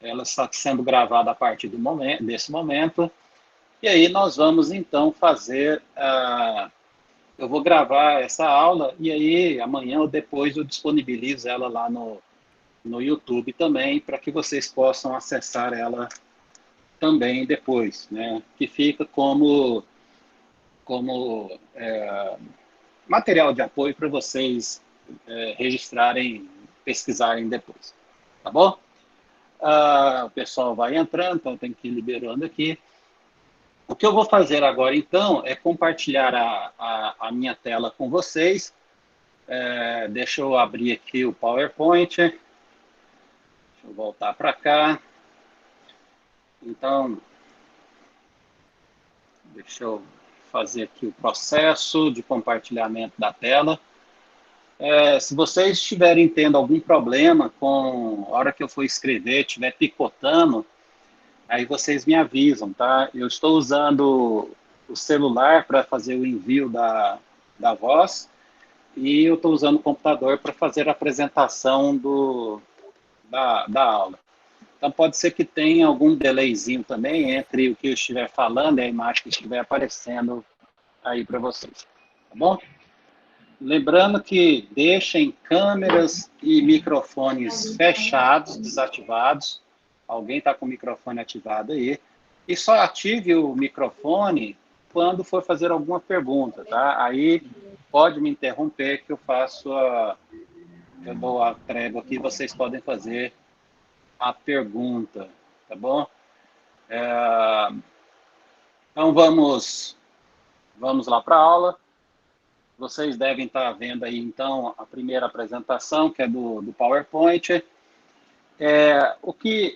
ela está sendo gravada a partir desse momento. E aí nós vamos, então, fazer... eu vou gravar essa aula e aí amanhã ou depois eu disponibilizo ela lá no YouTube também, para que vocês possam acessar ela também depois, né? Que fica como material de apoio para vocês registrarem, pesquisarem depois. Tá bom? O pessoal vai entrando, então tem que ir liberando aqui. O que eu vou fazer agora, então, é compartilhar a minha tela com vocês. Deixa eu abrir aqui o PowerPoint. Deixa eu voltar para cá. Então, deixa eu fazer aqui o processo de compartilhamento da tela. Se vocês estiverem tendo algum problema com a hora que eu for escrever, estiver picotando, aí vocês me avisam, tá? Eu estou usando o celular para fazer o envio da voz e eu estou usando o computador para fazer a apresentação da aula. Então, pode ser que tenha algum delayzinho também entre o que eu estiver falando e a imagem que estiver aparecendo aí para vocês, tá bom? Lembrando que deixem câmeras e microfones fechados, desativados. Alguém está com o microfone ativado aí. E só ative o microfone quando for fazer alguma pergunta, tá? Aí pode me interromper que eu faço eu dou a trégua aqui, vocês podem fazer a pergunta, tá bom? Então vamos lá para a aula. Vocês devem estar vendo aí, então, a primeira apresentação, que é do PowerPoint. O que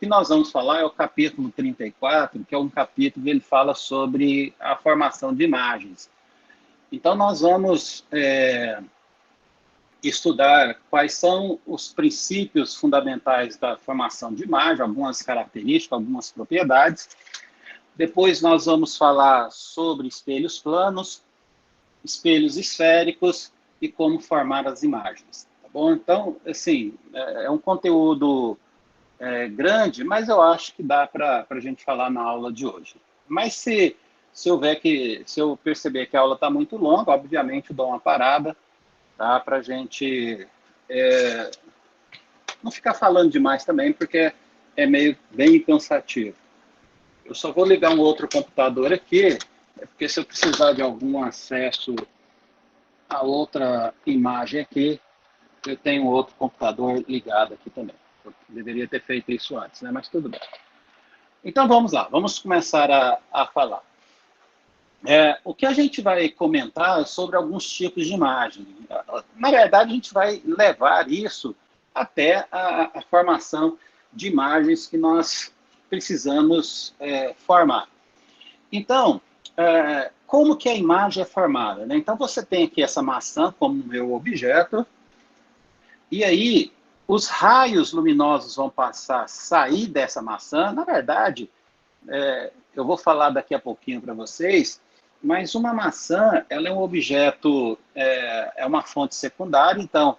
nós vamos falar é o capítulo 34, que é um capítulo que ele fala sobre a formação de imagens. Então, nós vamos estudar quais são os princípios fundamentais da formação de imagem, algumas características, algumas propriedades. Depois, nós vamos falar sobre espelhos planos, espelhos esféricos e como formar as imagens, tá bom? Então, assim, é um conteúdo grande, mas eu acho que dá para a gente falar na aula de hoje. Mas se eu perceber que a aula está muito longa, obviamente eu dou uma parada, tá? Para a gente não ficar falando demais também, porque é bem cansativo. Eu só vou ligar um outro computador aqui, porque se eu precisar de algum acesso a outra imagem aqui, eu tenho outro computador ligado aqui também. Eu deveria ter feito isso antes, né? Mas tudo bem. Então vamos lá, vamos começar a falar. O que a gente vai comentar é sobre alguns tipos de imagem. Na verdade, a gente vai levar isso até a formação de imagens que nós precisamos formar. Então, como que a imagem é formada, né? Então, você tem aqui essa maçã como meu objeto, e aí os raios luminosos vão sair dessa maçã. Na verdade, eu vou falar daqui a pouquinho para vocês, mas uma maçã, ela é um objeto, é uma fonte secundária, então,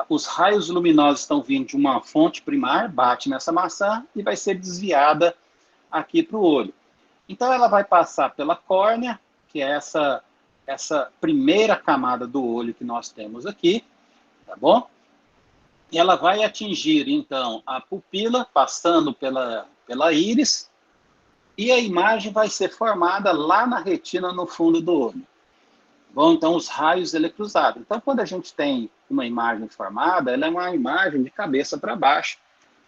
os raios luminosos estão vindo de uma fonte primária, bate nessa maçã e vai ser desviada aqui para o olho. Então, ela vai passar pela córnea, que é essa primeira camada do olho que nós temos aqui, tá bom? E ela vai atingir, então, a pupila, passando pela íris, e a imagem vai ser formada lá na retina, no fundo do olho. Bom, então, os raios ele é cruzado. Então, quando a gente tem uma imagem formada, ela é uma imagem de cabeça para baixo,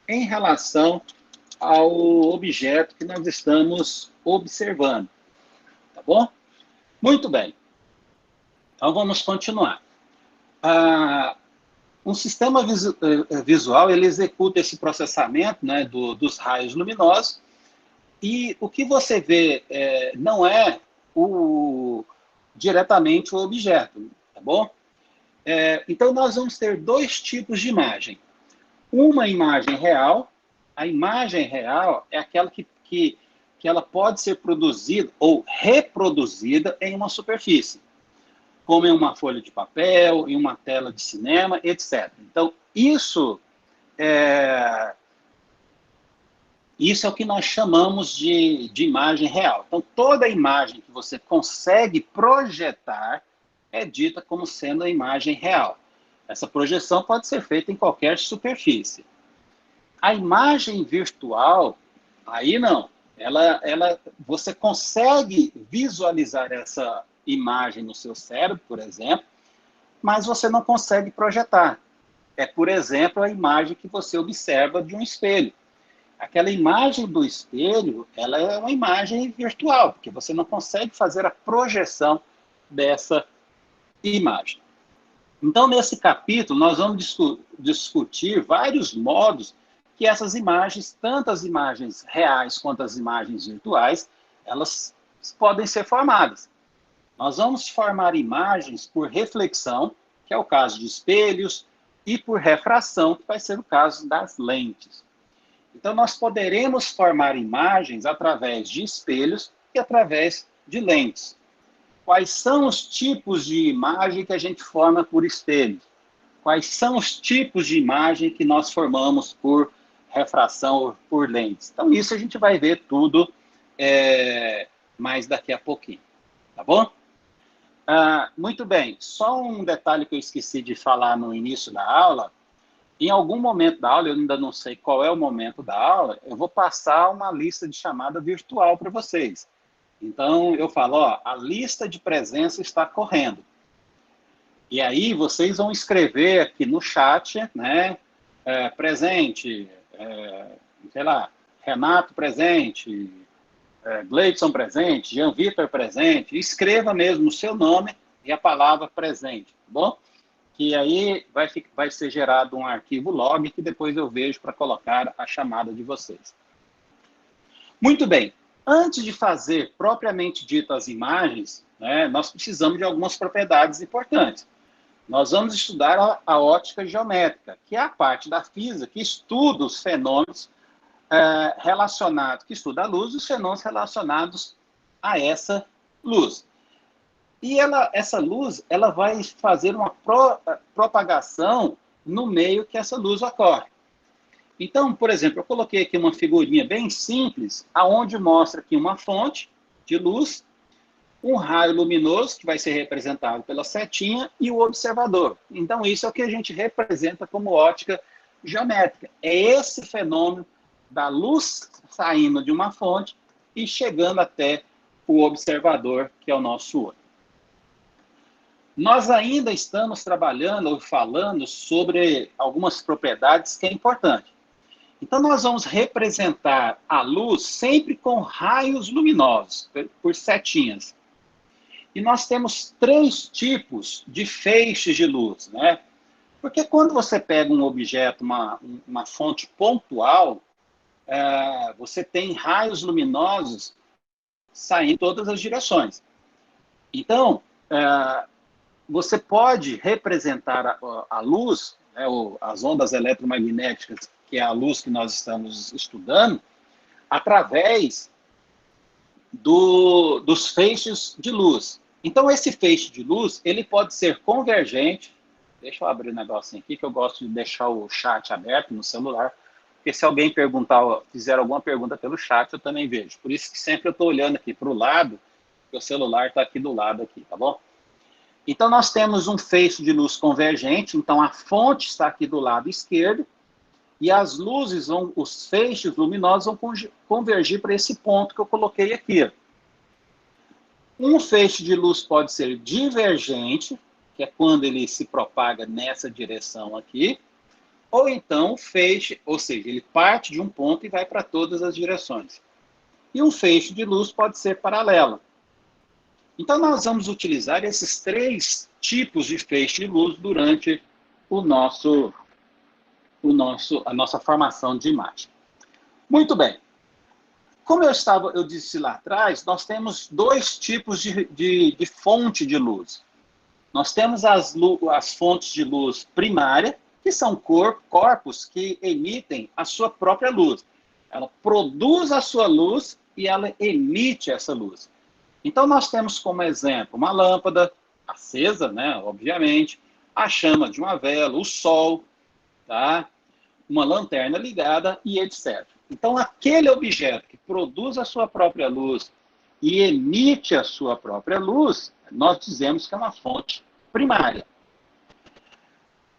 em relação ao objeto que nós estamos observando. Tá bom? Muito bem. Então, vamos continuar. Um sistema visual, ele executa esse processamento, né, dos raios luminosos, e o que você vê não é diretamente o objeto, tá bom? Então, nós vamos ter dois tipos de imagem. Uma imagem real. A imagem real é aquela que ela pode ser produzida ou reproduzida em uma superfície, como em uma folha de papel, em uma tela de cinema, etc. Então, Isso isso é o que nós chamamos de imagem real. Então, toda imagem que você consegue projetar é dita como sendo a imagem real. Essa projeção pode ser feita em qualquer superfície. A imagem virtual, aí não. Você consegue visualizar essa imagem no seu cérebro, por exemplo, mas você não consegue projetar. É, por exemplo, a imagem que você observa de um espelho. Aquela imagem do espelho, ela é uma imagem virtual, porque você não consegue fazer a projeção dessa imagem. Então, nesse capítulo, nós vamos discutir vários modos que essas imagens, tanto as imagens reais quanto as imagens virtuais, elas podem ser formadas. Nós vamos formar imagens por reflexão, que é o caso de espelhos, e por refração, que vai ser o caso das lentes. Então, nós poderemos formar imagens através de espelhos e através de lentes. Quais são os tipos de imagem que a gente forma por espelhos? Quais são os tipos de imagem que nós formamos por refração ou por lentes? Então, isso a gente vai ver tudo mais daqui a pouquinho. Tá bom? Muito bem. Só um detalhe que eu esqueci de falar no início da aula. Em algum momento da aula, eu ainda não sei qual é o momento da aula, eu vou passar uma lista de chamada virtual para vocês. Então, eu falo, ó, a lista de presença está correndo. E aí, vocês vão escrever aqui no chat, né, presente, sei lá, Renato presente, Gleidson presente, Jean Vitor presente. Escreva mesmo o seu nome e a palavra presente, tá bom? Que aí vai ser gerado um arquivo log que depois eu vejo para colocar a chamada de vocês. Muito bem. Antes de fazer propriamente dito as imagens, né, nós precisamos de algumas propriedades importantes. Nós vamos estudar a ótica geométrica, que é a parte da física que estuda os fenômenos relacionados, que estuda a luz e os fenômenos relacionados a essa luz. E essa luz ela vai fazer uma propagação no meio que essa luz ocorre. Então, por exemplo, eu coloquei aqui uma figurinha bem simples, aonde mostra aqui uma fonte de luz, um raio luminoso, que vai ser representado pela setinha, e o observador. Então, isso é o que a gente representa como ótica geométrica. É esse fenômeno da luz saindo de uma fonte e chegando até o observador, que é o nosso olho. Nós ainda estamos trabalhando ou falando sobre algumas propriedades que é importante. Então, nós vamos representar a luz sempre com raios luminosos, por setinhas. E nós temos 3 tipos de feixes de luz, né? Porque quando você pega um objeto, uma fonte pontual, você tem raios luminosos saindo em todas as direções. Então, você pode representar a luz, né, as ondas eletromagnéticas, que é a luz que nós estamos estudando, através dos feixes de luz. Então, esse feixe de luz, ele pode ser convergente. Deixa eu abrir um negocinho aqui, que eu gosto de deixar o chat aberto no celular, porque se alguém fizer alguma pergunta pelo chat, eu também vejo. Por isso que sempre eu estou olhando aqui para o lado, porque o celular está aqui do lado, aqui, tá bom? Então, nós temos um feixe de luz convergente, então a fonte está aqui do lado esquerdo, e as luzes, os feixes luminosos vão convergir para esse ponto que eu coloquei aqui. Um feixe de luz pode ser divergente, que é quando ele se propaga nessa direção aqui, ou então feixe, ou seja, ele parte de um ponto e vai para todas as direções. E um feixe de luz pode ser paralelo. Então, nós vamos utilizar esses 3 tipos de feixe de luz durante a nossa formação de imagem. Muito bem. Como eu disse lá atrás, nós temos 2 tipos de fonte de luz. Nós temos as fontes de luz primária, que são corpos que emitem a sua própria luz. Ela produz a sua luz e ela emite essa luz. Então, nós temos como exemplo uma lâmpada acesa, né, obviamente, a chama de uma vela, o sol, tá? Uma lanterna ligada e etc. Então, aquele objeto que produz a sua própria luz e emite a sua própria luz, nós dizemos que é uma fonte primária.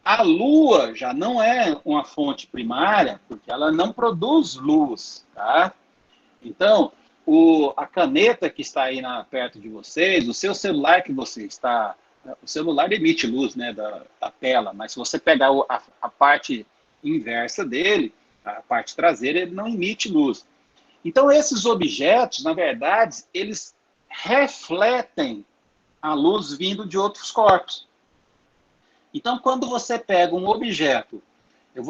A Lua já não é uma fonte primária, porque ela não produz luz, tá? Então, a caneta que está aí perto de vocês, o seu celular que você está... O celular emite luz, né, da tela, mas se você pegar a parte inversa dele, a parte traseira, ele não emite luz. Então, esses objetos, na verdade, eles refletem a luz vindo de outros corpos. Então, quando você pega um objeto, já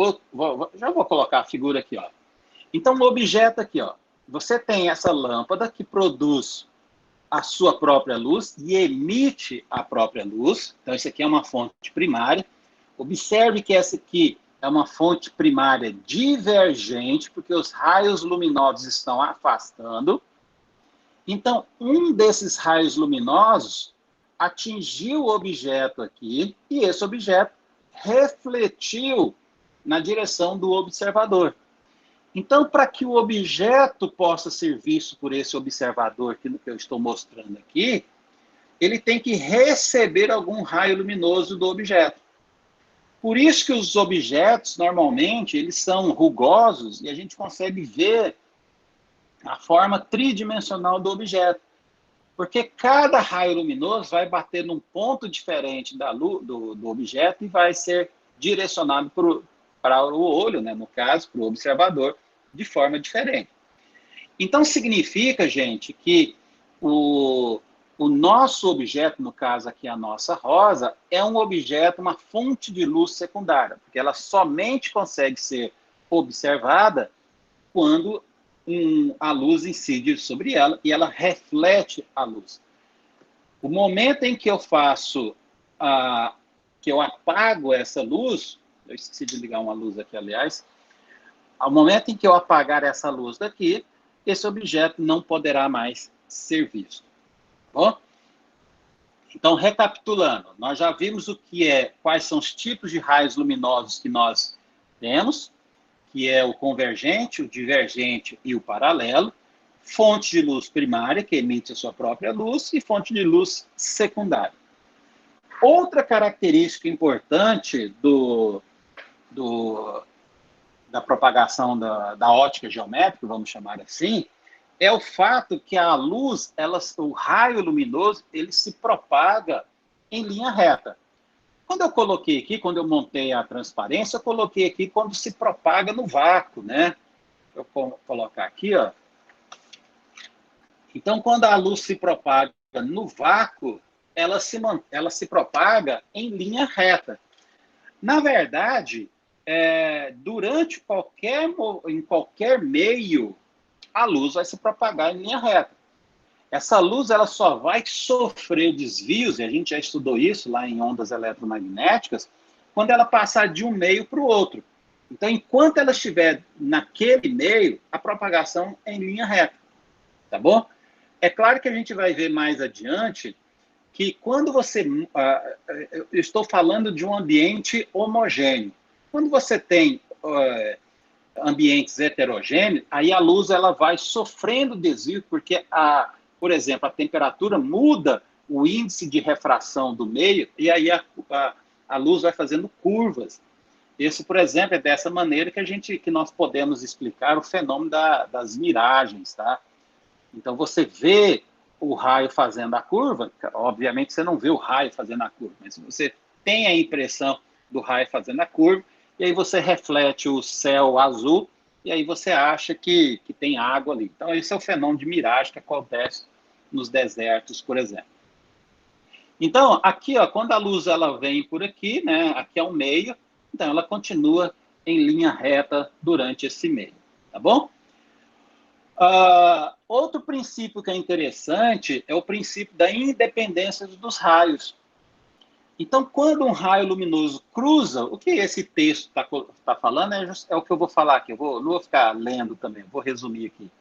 vou colocar a figura aqui, ó. Então, um objeto aqui, ó, você tem essa lâmpada que produz a sua própria luz e emite a própria luz. Então, isso aqui é uma fonte primária. Observe que essa aqui é uma fonte primária divergente, porque os raios luminosos estão afastando. Então, um desses raios luminosos atingiu o objeto aqui, e esse objeto refletiu na direção do observador. Então, para que o objeto possa ser visto por esse observador que eu estou mostrando aqui, ele tem que receber algum raio luminoso do objeto. Por isso que os objetos, normalmente, eles são rugosos e a gente consegue ver a forma tridimensional do objeto. Porque cada raio luminoso vai bater num ponto diferente do objeto e vai ser direcionado para o olho, né, no caso, para o observador, de forma diferente. Então, significa, gente, que o nosso objeto, no caso aqui a nossa rosa, é um objeto, uma fonte de luz secundária, porque ela somente consegue ser observada quando a luz incide sobre ela e ela reflete a luz. O momento em que eu faço, que eu apago essa luz, eu esqueci de ligar uma luz aqui, aliás, ao momento em que eu apagar essa luz daqui, esse objeto não poderá mais ser visto. Bom? Então, recapitulando, nós já vimos quais são os tipos de raios luminosos que nós temos, que é o convergente, o divergente e o paralelo, fonte de luz primária, que emite a sua própria luz, e fonte de luz secundária. Outra característica importante da propagação da ótica geométrica, vamos chamar assim, é o fato que a luz, o raio luminoso, ele se propaga em linha reta. Quando eu coloquei aqui, quando eu montei a transparência, eu coloquei aqui quando se propaga no vácuo, né? Eu vou colocar aqui, ó. Então, quando a luz se propaga no vácuo, ela se propaga em linha reta. Na verdade, em qualquer meio, a luz vai se propagar em linha reta. Essa luz ela só vai sofrer desvios, e a gente já estudou isso lá em ondas eletromagnéticas, quando ela passar de um meio para o outro. Então, enquanto ela estiver naquele meio, a propagação é em linha reta. Tá bom? É claro que a gente vai ver mais adiante que quando você... eu estou falando de um ambiente homogêneo. Quando você tem ambientes heterogêneos, aí a luz ela vai sofrendo desvio, porque, por exemplo, a temperatura muda o índice de refração do meio, e aí a luz vai fazendo curvas. Esse, por exemplo, é dessa maneira que nós podemos explicar o fenômeno das miragens, tá? Então, você vê o raio fazendo a curva, obviamente você não vê o raio fazendo a curva, mas você tem a impressão do raio fazendo a curva, e aí você reflete o céu azul, e aí você acha que tem água ali. Então, esse é o fenômeno de miragem que acontece nos desertos, por exemplo. Então, aqui, ó, quando a luz ela vem por aqui, né, aqui é o meio, então ela continua em linha reta durante esse meio, tá bom? Outro princípio que é interessante é o princípio da independência dos raios. Então, quando um raio luminoso cruza, o que esse texto está falando é o que eu vou falar aqui, não vou ficar lendo também, vou resumir aqui.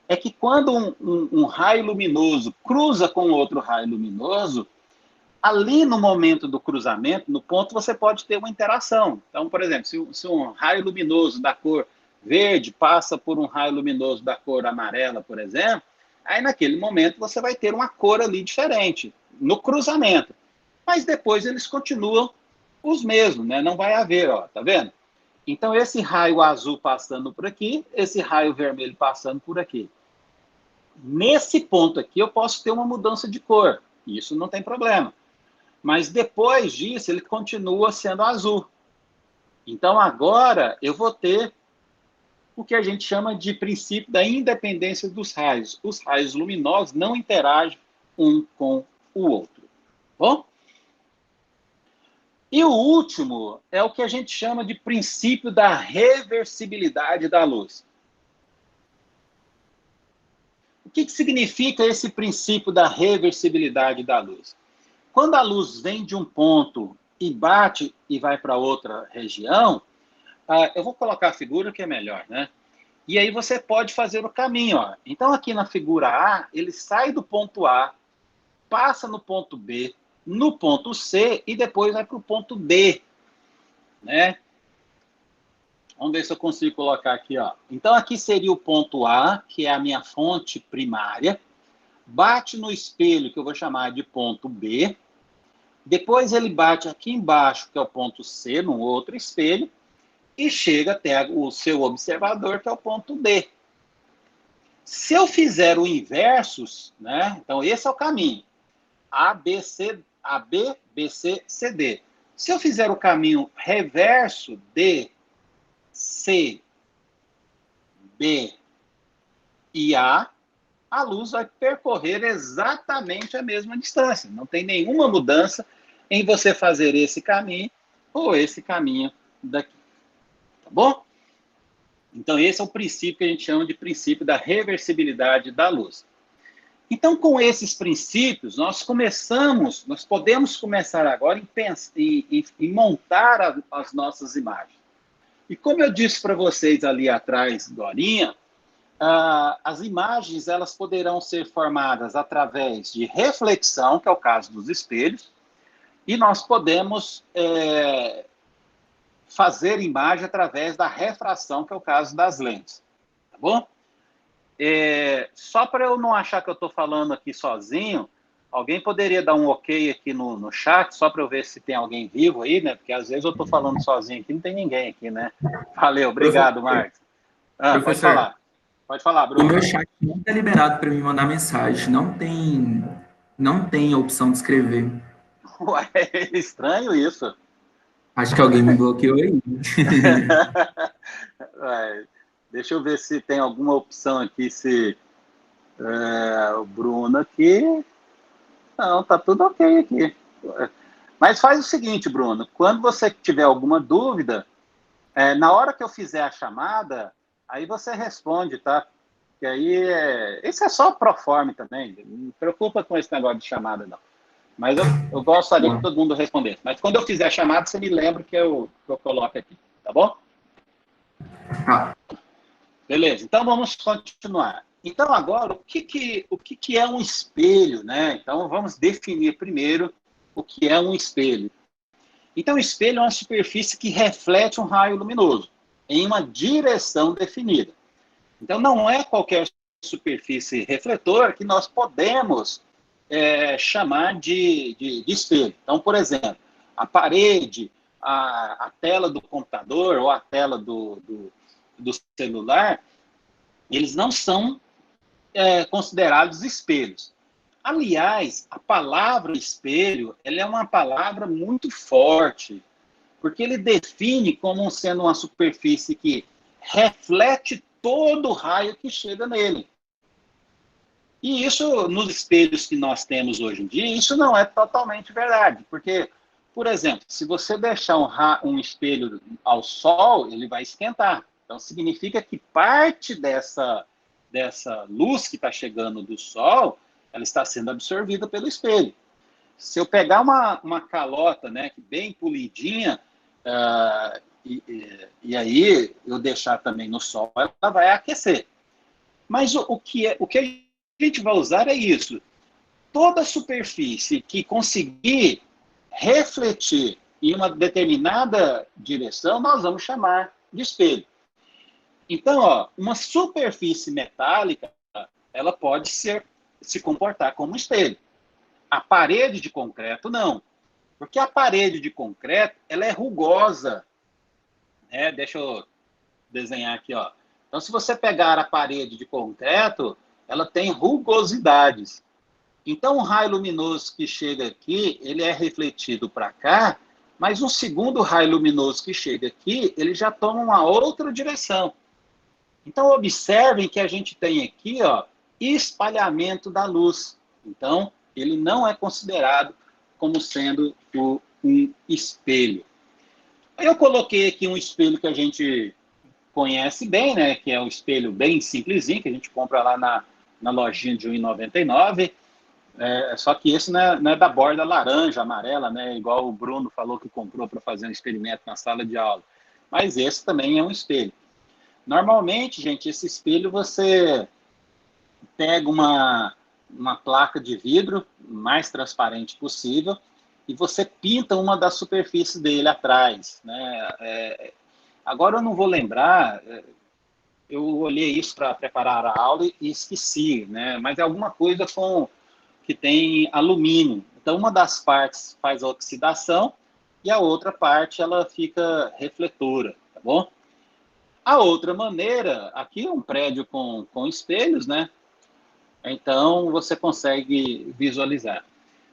É que quando um raio luminoso cruza com outro raio luminoso, ali no momento do cruzamento, no ponto, você pode ter uma interação. Então, por exemplo, se um raio luminoso da cor verde passa por um raio luminoso da cor amarela, por exemplo, aí naquele momento você vai ter uma cor ali diferente, no cruzamento. Mas depois eles continuam os mesmos, né? Não vai haver, ó, tá vendo? Então, esse raio azul passando por aqui, esse raio vermelho passando por aqui. Nesse ponto aqui, eu posso ter uma mudança de cor. Isso não tem problema. Mas depois disso, ele continua sendo azul. Então, agora, eu vou ter o que a gente chama de princípio da independência dos raios. Os raios luminosos não interagem um com o outro. Bom? E o último é o que a gente chama de princípio da reversibilidade da luz. O que significa esse princípio da reversibilidade da luz? Quando a luz vem de um ponto e bate e vai para outra região, eu vou colocar a figura que é melhor, né? E aí você pode fazer o caminho, ó. Então, aqui na figura A, ele sai do ponto A, passa no ponto B, no ponto C e depois vai para o ponto D, né? Vamos ver se eu consigo colocar aqui, ó. Então, aqui seria o ponto A, que é a minha fonte primária, bate no espelho, que eu vou chamar de ponto B, depois ele bate aqui embaixo, que é o ponto C, num outro espelho, e chega até o seu observador, que é o ponto D. Se eu fizer o inverso, né? Então, esse é o caminho. A, B, C, D. Se eu fizer o caminho reverso, D, C, B e A luz vai percorrer exatamente a mesma distância. Não tem nenhuma mudança em você fazer esse caminho ou esse caminho daqui. Tá bom? Então, esse é o princípio que a gente chama de princípio da reversibilidade da luz. Então, com esses princípios, nós podemos começar agora em montar as nossas imagens. E como eu disse para vocês ali atrás, Dorinha, as imagens elas poderão ser formadas através de reflexão, que é o caso dos espelhos, e nós podemos fazer imagem através da refração, que é o caso das lentes. Tá bom? Só para eu não achar que eu estou falando aqui sozinho, alguém poderia dar um ok aqui no chat, só para eu ver se tem alguém vivo aí, né? Porque às vezes eu estou falando sozinho aqui, não tem ninguém aqui, né? Valeu, obrigado, Marcos. Pode falar. Pode falar, Bruno. O meu chat não está liberado para me mandar mensagem. Não tem a opção de escrever. Ué, é estranho isso. Acho que alguém me bloqueou aí. Deixa eu ver se tem alguma opção aqui, o Bruno aqui... Não, tá tudo ok aqui. Mas faz o seguinte, Bruno, quando você tiver alguma dúvida, na hora que eu fizer a chamada, aí você responde, tá? Que aí isso é só proforme também, não preocupa com esse negócio de chamada, não. Mas eu gostaria que todo mundo respondesse. Mas quando eu fizer a chamada, você me lembra que eu coloco aqui, tá bom? Tá. Beleza, então vamos continuar. Então, agora, o que é um espelho, né? Então, vamos definir primeiro o que é um espelho. Então, o espelho é uma superfície que reflete um raio luminoso em uma direção definida. Então, não é qualquer superfície refletora que nós podemos chamar de espelho. Então, por exemplo, a parede, a tela do computador ou a tela do celular, eles não são considerados espelhos. Aliás, a palavra espelho, ela é uma palavra muito forte, porque ele define como sendo uma superfície que reflete todo o raio que chega nele. E isso, nos espelhos que nós temos hoje em dia, isso não é totalmente verdade, porque, por exemplo, se você deixar um espelho ao sol, ele vai esquentar. Então, significa que parte dessa luz que está chegando do sol, ela está sendo absorvida pelo espelho. Se eu pegar uma calota, né, bem polidinha, e aí eu deixar também no sol, ela vai aquecer. Mas o que a gente vai usar é isso. toda superfície que conseguir refletir em uma determinada direção, nós vamos chamar de espelho. Então, ó, uma superfície metálica, ela pode se comportar como espelho. A parede de concreto, não. Porque a parede de concreto, ela é rugosa. Deixa eu desenhar aqui, ó. Então, se você pegar a parede de concreto, ela tem rugosidades. Então, o raio luminoso que chega aqui, ele é refletido para cá, mas um segundo raio luminoso que chega aqui, ele já toma uma outra direção. Então, observem que a gente tem aqui, ó, espalhamento da luz. Então, ele não é considerado como sendo um espelho. Eu coloquei aqui um espelho que a gente conhece bem, né? Que é um espelho bem simplesinho, que a gente compra lá na lojinha de R$ 1,99. Só que esse não é da borda laranja, amarela, né? Igual o Bruno falou que comprou para fazer um experimento na sala de aula. Mas esse também é um espelho. Normalmente, gente, esse espelho você pega uma placa de vidro mais transparente possível e você pinta uma das superfícies dele atrás, né? Agora eu não vou lembrar, eu olhei isso para preparar a aula e esqueci, né? Mas é alguma coisa que tem alumínio. Então, uma das partes faz a oxidação e a outra parte ela fica refletora, tá bom? A outra maneira, aqui é um prédio com espelhos, né? Então, você consegue visualizar.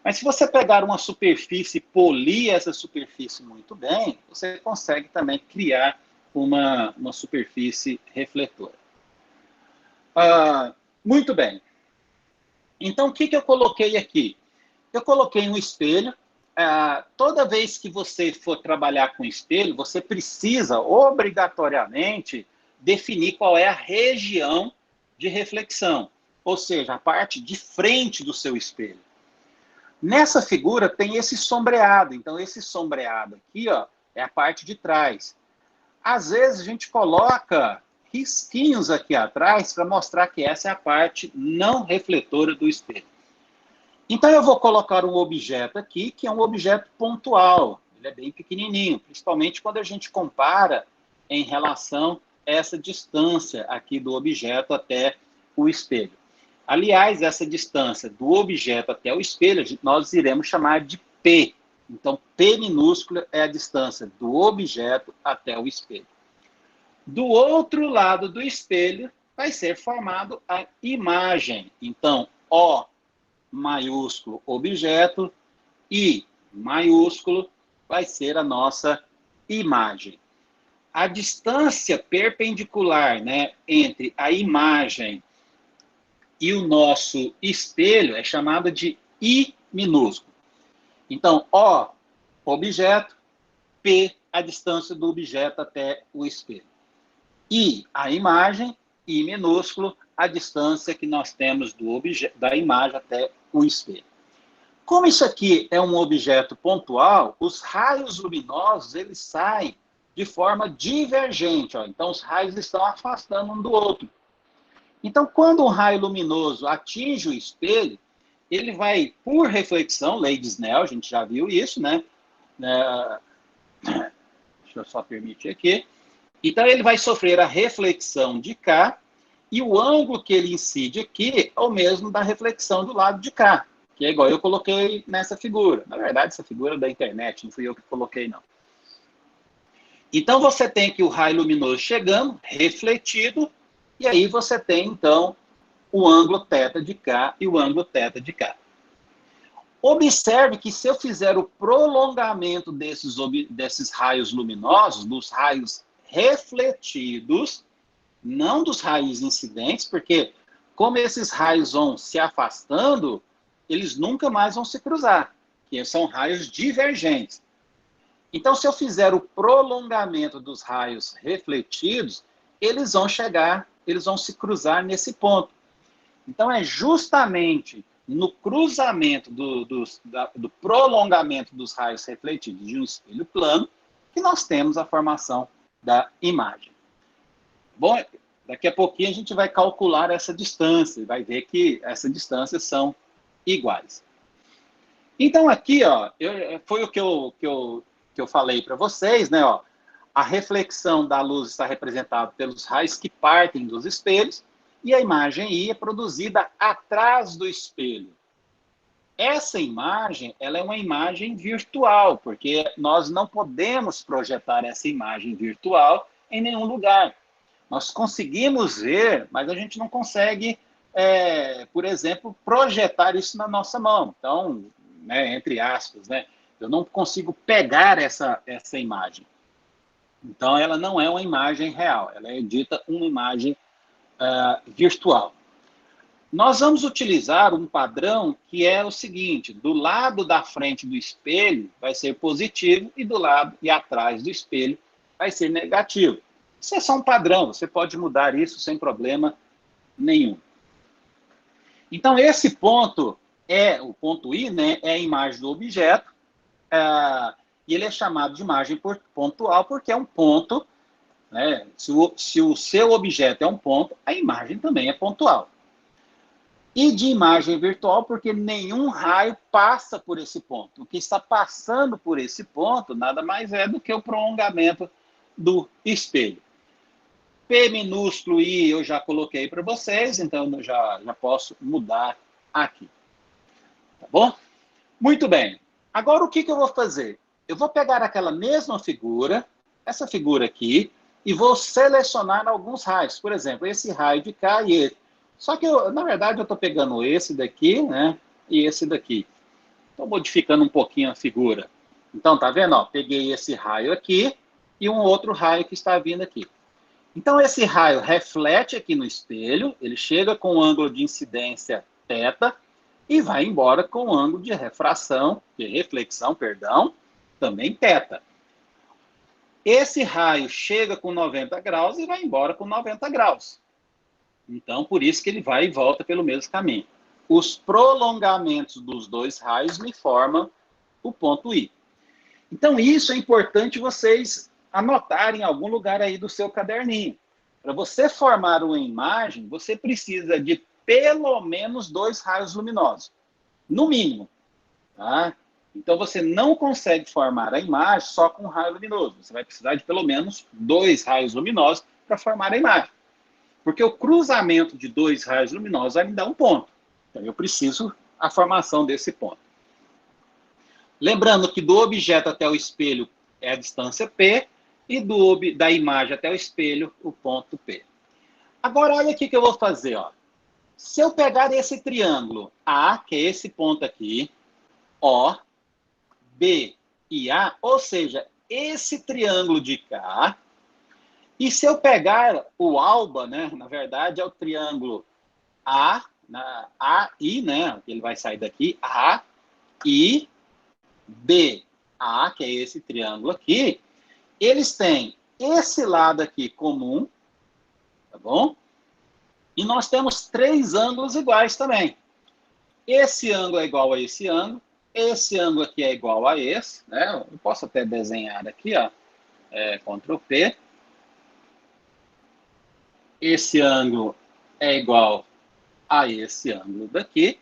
Mas se você pegar uma superfície e polir essa superfície muito bem, você consegue também criar uma superfície refletora. Muito bem. Então, o que eu coloquei aqui? Eu coloquei um espelho. Toda vez que você for trabalhar com espelho, você precisa, obrigatoriamente, definir qual é a região de reflexão, ou seja, a parte de frente do seu espelho. Nessa figura tem esse sombreado. Então, esse sombreado aqui, ó, é a parte de trás. Às vezes, a gente coloca risquinhos aqui atrás para mostrar que essa é a parte não refletora do espelho. Então, eu vou colocar um objeto aqui, que é um objeto pontual. Ele é bem pequenininho, principalmente quando a gente compara em relação a essa distância aqui do objeto até o espelho. Aliás, essa distância do objeto até o espelho, nós iremos chamar de P. Então, P minúsculo é a distância do objeto até o espelho. Do outro lado do espelho vai ser formado a imagem. Então, O maiúsculo objeto, I maiúsculo vai ser a nossa imagem. A distância perpendicular, né, entre a imagem e o nosso espelho é chamada de I minúsculo. Então, O, objeto, P, a distância do objeto até o espelho. I, a imagem, I minúsculo, a distância que nós temos da imagem até o espelho. Como isso aqui é um objeto pontual, os raios luminosos eles saem de forma divergente. Ó. Então, os raios estão afastando um do outro. Então, quando um raio luminoso atinge o espelho, ele vai, por reflexão, lei de Snell, a gente já viu isso, né? Deixa eu só permitir aqui. Então, ele vai sofrer a reflexão de cá, e o ângulo que ele incide aqui é o mesmo da reflexão do lado de cá, que é igual eu coloquei nessa figura. Na verdade, essa figura é da internet, não fui eu que coloquei, não. Então, você tem aqui o raio luminoso chegando, refletido, e aí você tem, então, o ângulo θ de cá e o ângulo θ de cá. Observe que se eu fizer o prolongamento desses raios luminosos, dos raios refletidos, não dos raios incidentes, porque como esses raios vão se afastando, eles nunca mais vão se cruzar, que são raios divergentes. Então, se eu fizer o prolongamento dos raios refletidos, eles vão se cruzar nesse ponto. Então, é justamente no cruzamento do prolongamento dos raios refletidos de um espelho plano que nós temos a formação da imagem. Bom, daqui a pouquinho a gente vai calcular essa distância, vai ver que essa distância são iguais. Então, aqui, ó, foi o que eu falei para vocês, né? Ó, a reflexão da luz está representada pelos raios que partem dos espelhos e a imagem I é produzida atrás do espelho. Essa imagem, ela é uma imagem virtual, porque nós não podemos projetar essa imagem virtual em nenhum lugar. Nós conseguimos ver, mas a gente não consegue, por exemplo, projetar isso na nossa mão. Então, né, entre aspas, né, eu não consigo pegar essa imagem. Então, ela não é uma imagem real, ela é dita uma imagem virtual. Nós vamos utilizar um padrão que é o seguinte: do lado da frente do espelho vai ser positivo e do lado e atrás do espelho vai ser negativo. Isso é só um padrão, você pode mudar isso sem problema nenhum. Então, esse ponto o ponto I, né, é a imagem do objeto, e ele é chamado de imagem pontual porque é um ponto, né, se o seu objeto é um ponto, a imagem também é pontual. E de imagem virtual, porque nenhum raio passa por esse ponto. O que está passando por esse ponto nada mais é do que o prolongamento do espelho. P minúsculo I eu já coloquei para vocês, então eu já posso mudar aqui. Tá bom? Muito bem. Agora o que eu vou fazer? Eu vou pegar aquela mesma figura, essa figura aqui, e vou selecionar alguns raios. Por exemplo, esse raio de cá e esse. Só que, na verdade, eu estou pegando esse daqui, né, e esse daqui. Estou modificando um pouquinho a figura. Então, tá vendo? Ó, peguei esse raio aqui e um outro raio que está vindo aqui. Então, esse raio reflete aqui no espelho, ele chega com um ângulo de incidência θ e vai embora com um ângulo de reflexão, também θ. Esse raio chega com 90 graus e vai embora com 90 graus. Então, por isso que ele vai e volta pelo mesmo caminho. Os prolongamentos dos dois raios me formam o ponto I. Então, isso é importante vocês anotarem em algum lugar aí do seu caderninho. Para você formar uma imagem, você precisa de pelo menos 2 raios luminosos. No mínimo. Tá? Então, você não consegue formar a imagem só com um raio luminoso. Você vai precisar de pelo menos 2 raios luminosos para formar a imagem. Porque o cruzamento de 2 raios luminosos vai me dar um ponto. Então, eu preciso a formação desse ponto. Lembrando que do objeto até o espelho é a distância P e da imagem até o espelho, o ponto P. Agora, olha aqui que eu vou fazer. Ó. Se eu pegar esse triângulo A, que é esse ponto aqui, O, B e A, ou seja, esse triângulo de cá, e se eu pegar o alba, né, na verdade é o triângulo AI, né, ele vai sair daqui, A, I, B, A, que é esse triângulo aqui, eles têm esse lado aqui comum, tá bom? E nós temos 3 ângulos iguais também. Esse ângulo é igual a esse ângulo aqui é igual a esse, né? Eu posso até desenhar aqui, ó, Ctrl P. Esse ângulo é igual a esse ângulo daqui.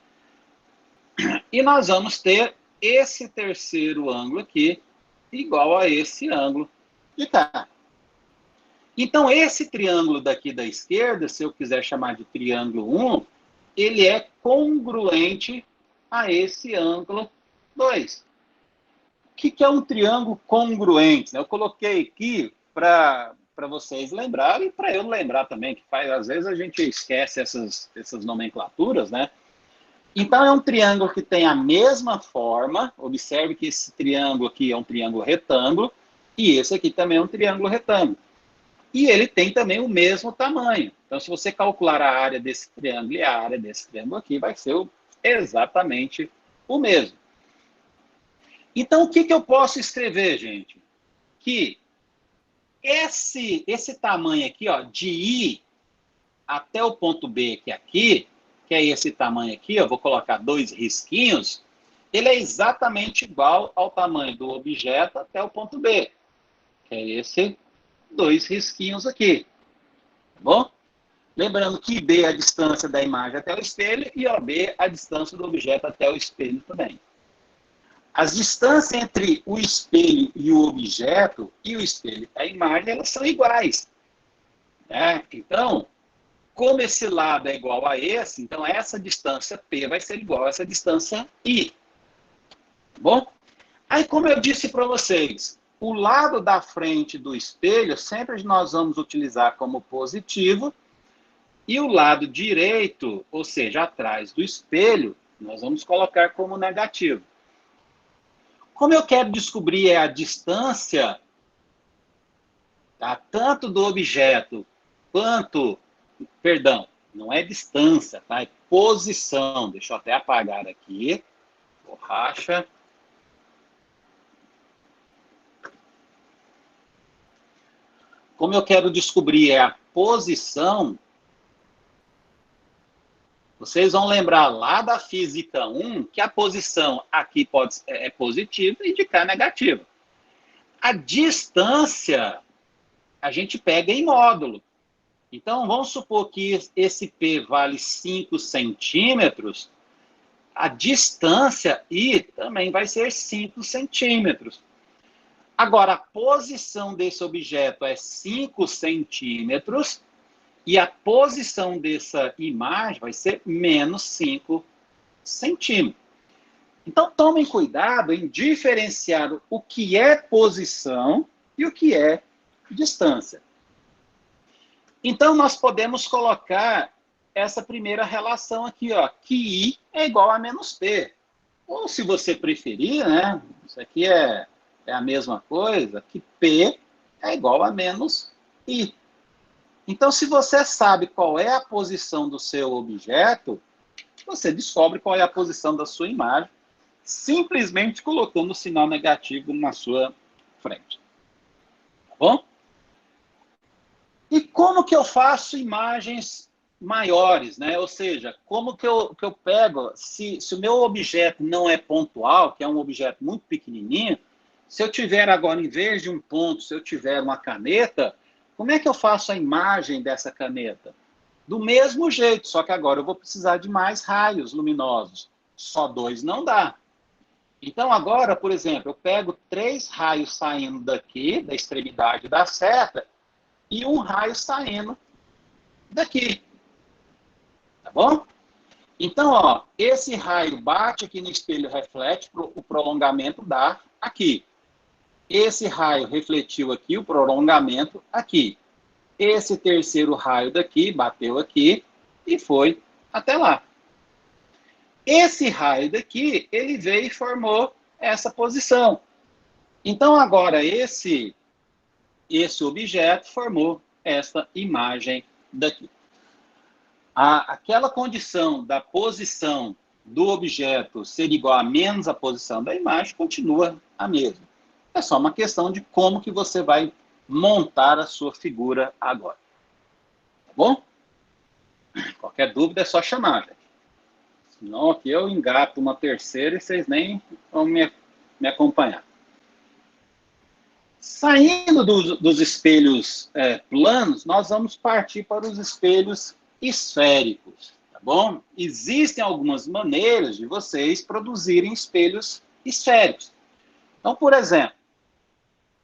E nós vamos ter esse terceiro ângulo aqui igual a esse ângulo de cá. Então, esse triângulo daqui da esquerda, se eu quiser chamar de triângulo 1, ele é congruente a esse ângulo 2. O que é um triângulo congruente? Eu coloquei aqui para vocês lembrarem e para eu lembrar também, que às vezes a gente esquece essas nomenclaturas, né? Então, é um triângulo que tem a mesma forma. Observe que esse triângulo aqui é um triângulo retângulo e esse aqui também é um triângulo retângulo. E ele tem também o mesmo tamanho. Então, se você calcular a área desse triângulo e a área desse triângulo aqui, vai ser exatamente o mesmo. Então, o que eu posso escrever, gente? Que esse tamanho aqui, ó, de I até o ponto B, que é aqui, que é esse tamanho aqui, eu vou colocar 2 risquinhos, ele é exatamente igual ao tamanho do objeto até o ponto B, que é esse 2 risquinhos aqui, tá bom? Lembrando que B é a distância da imagem até o espelho e OB é a distância do objeto até o espelho também. As distâncias entre o espelho e o objeto, e o espelho e a imagem, elas são iguais. Né? Então, como esse lado é igual a esse, então essa distância P vai ser igual a essa distância I. Tá bom? Aí, como eu disse para vocês, o lado da frente do espelho sempre nós vamos utilizar como positivo, e o lado direito, ou seja, atrás do espelho, nós vamos colocar como negativo. Como eu quero descobrir a distância, tá, tanto do objeto quanto... Perdão, não é distância, tá? É posição. Deixa eu até apagar aqui. Borracha. Como eu quero descobrir a posição, vocês vão lembrar lá da física 1 que a posição aqui é positiva e de cá é negativa. A distância a gente pega em módulo. Então, vamos supor que esse P vale 5 centímetros, a distância I também vai ser 5 centímetros. Agora, a posição desse objeto é 5 centímetros e a posição dessa imagem vai ser menos 5 centímetros. Então, tomem cuidado em diferenciar o que é posição e o que é distância. Então, nós podemos colocar essa primeira relação aqui, ó, que I é igual a menos P. Ou, se você preferir, né, isso aqui é a mesma coisa, que P é igual a menos I. Então, se você sabe qual é a posição do seu objeto, você descobre qual é a posição da sua imagem, simplesmente colocando o sinal negativo na sua frente. Tá bom? E como que eu faço imagens maiores, né? Ou seja, como que eu pego, se o meu objeto não é pontual, que é um objeto muito pequenininho, se eu tiver agora, em vez de um ponto, se eu tiver uma caneta, como é que eu faço a imagem dessa caneta? Do mesmo jeito, só que agora eu vou precisar de mais raios luminosos. Só 2 não dá. Então agora, por exemplo, eu pego 3 raios saindo daqui, da extremidade da seta, e um raio saindo daqui. Tá bom? Então, ó, esse raio bate aqui no espelho, reflete, o prolongamento dá aqui. Esse raio refletiu aqui, o prolongamento aqui. Esse terceiro raio daqui bateu aqui e foi até lá. Esse raio daqui, ele veio e formou essa posição. Então, agora, esse objeto formou essa imagem daqui. Aquela condição da posição do objeto ser igual a menos a posição da imagem continua a mesma. É só uma questão de como que você vai montar a sua figura agora. Tá bom? Qualquer dúvida é só chamar, gente. Senão aqui eu engato uma terceira e vocês nem vão me acompanhar. Saindo dos espelhos planos, nós vamos partir para os espelhos esféricos, tá bom? Existem algumas maneiras de vocês produzirem espelhos esféricos. Então, por exemplo,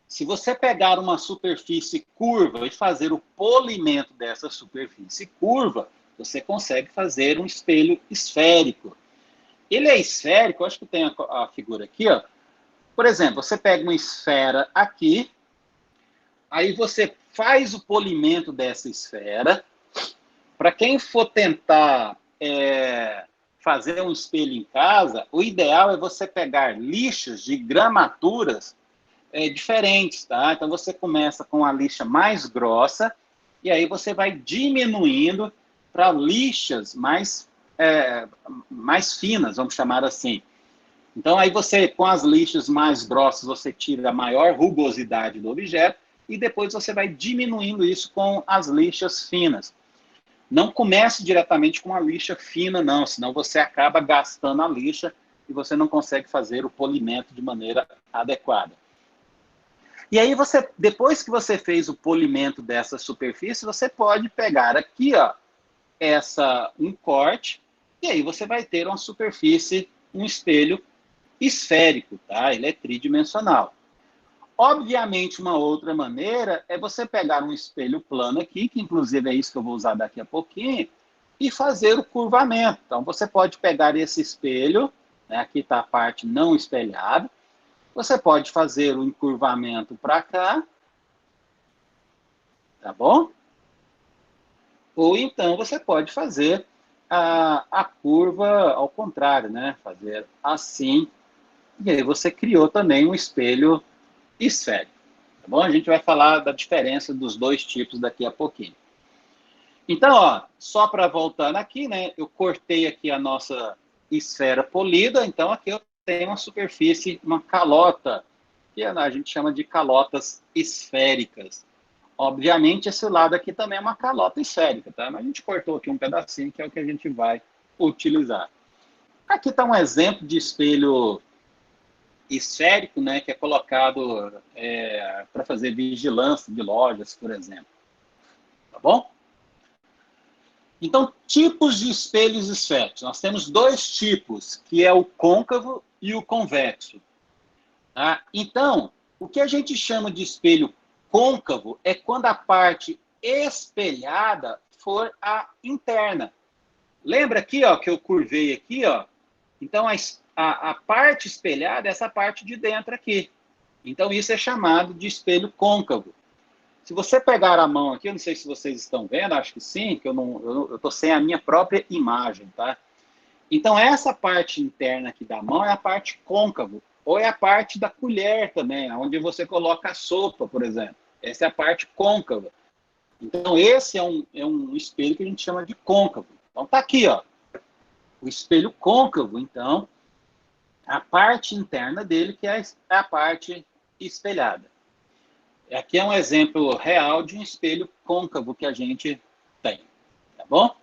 se você pegar uma superfície curva e fazer o polimento dessa superfície curva, você consegue fazer um espelho esférico. Ele é esférico, acho que tem a figura aqui, ó. Por exemplo, você pega uma esfera aqui, aí você faz o polimento dessa esfera. Para quem for tentar fazer um espelho em casa, o ideal é você pegar lixas de gramaturas diferentes, tá? Então, você começa com a lixa mais grossa, e aí você vai diminuindo para lixas mais finas, vamos chamar assim. Então, aí você, com as lixas mais grossas, você tira a maior rugosidade do objeto, e depois você vai diminuindo isso com as lixas finas. Não comece diretamente com a lixa fina, não, senão você acaba gastando a lixa e você não consegue fazer o polimento de maneira adequada. E aí, depois que você fez o polimento dessa superfície, você pode pegar aqui, ó, um corte, e aí você vai ter uma superfície, um espelho esférico, tá? Ele é tridimensional. Obviamente, uma outra maneira é você pegar um espelho plano aqui, que inclusive é isso que eu vou usar daqui a pouquinho, e fazer o curvamento. Então, você pode pegar esse espelho, né, aqui está a parte não espelhada, você pode fazer o encurvamento para cá, tá bom? Ou então você pode fazer a curva ao contrário, né? Fazer assim, e aí você criou também um espelho esférico. Tá bom? A gente vai falar da diferença dos dois tipos daqui a pouquinho. Então, ó, só para voltar aqui, né? Eu cortei aqui a nossa esfera polida, então aqui eu tenho uma superfície, uma calota, que a gente chama de calotas esféricas. Obviamente, esse lado aqui também é uma calota esférica, tá? Mas a gente cortou aqui um pedacinho, que é o que a gente vai utilizar. Aqui está um exemplo de espelho esférico, né, que é colocado para fazer vigilância de lojas, por exemplo. Tá bom? Então, tipos de espelhos esféricos. Nós temos dois tipos, que é o côncavo e o convexo. Tá? Então, o que a gente chama de espelho côncavo é quando a parte espelhada for a interna. Lembra aqui, ó, que eu curvei aqui, ó? Então, a parte espelhada é essa parte de dentro aqui. Então, isso é chamado de espelho côncavo. Se você pegar a mão aqui, eu não sei se vocês estão vendo, acho que sim, que eu estou sem a minha própria imagem, tá? Então, essa parte interna aqui da mão é a parte côncavo, ou é a parte da colher também, onde você coloca a sopa, por exemplo. Essa é a parte côncava. Então, esse é um espelho que a gente chama de côncavo. Então, tá aqui, ó. O espelho côncavo, então, a parte interna dele, que é a parte espelhada. Aqui é um exemplo real de um espelho côncavo que a gente tem, tá bom?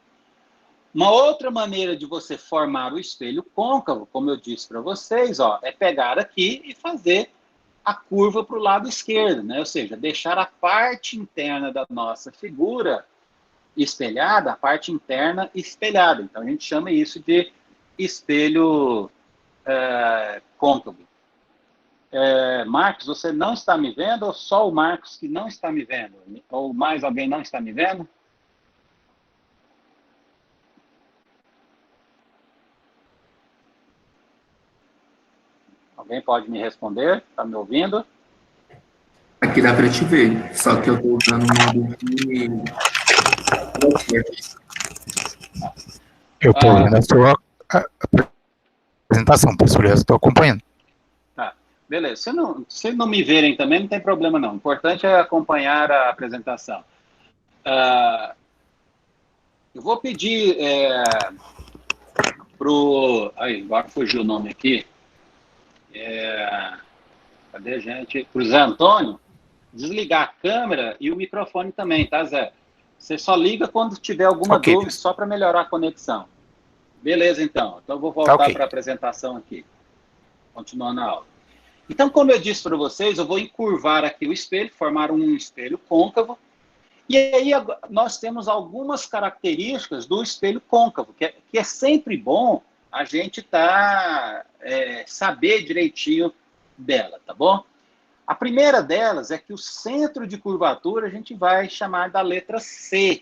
Uma outra maneira de você formar o espelho côncavo, como eu disse para vocês, ó, é pegar aqui e fazer a curva para o lado esquerdo, né? Ou seja, deixar a parte interna da nossa figura espelhada, a parte interna espelhada. Então, a gente chama isso de espelho côncavo. Marcos, você não está me vendo ou só o Marcos que não está me vendo? Ou mais alguém não está me vendo? Alguém pode me responder? Está me ouvindo? Aqui dá para te ver, só que eu estou usando o modo de... Eu estou vendo a sua apresentação, professor, eu estou acompanhando. Tá, beleza. Se não me verem também, não tem problema não. O importante é acompanhar a apresentação. Eu vou pedir Aí, agora fugiu o nome aqui. Cadê a gente? Pro Zé Antônio, desligar a câmera e o microfone também, tá, Zé? Você só liga quando tiver alguma dúvida, só para melhorar a conexão. Beleza, então. Então, eu vou voltar para a apresentação aqui. Continuando a aula. Então, como eu disse para vocês, eu vou encurvar aqui o espelho, formar um espelho côncavo. E aí, nós temos algumas características do espelho côncavo, que é sempre bom a gente saber direitinho dela, tá bom? A primeira delas é que o centro de curvatura a gente vai chamar da letra C.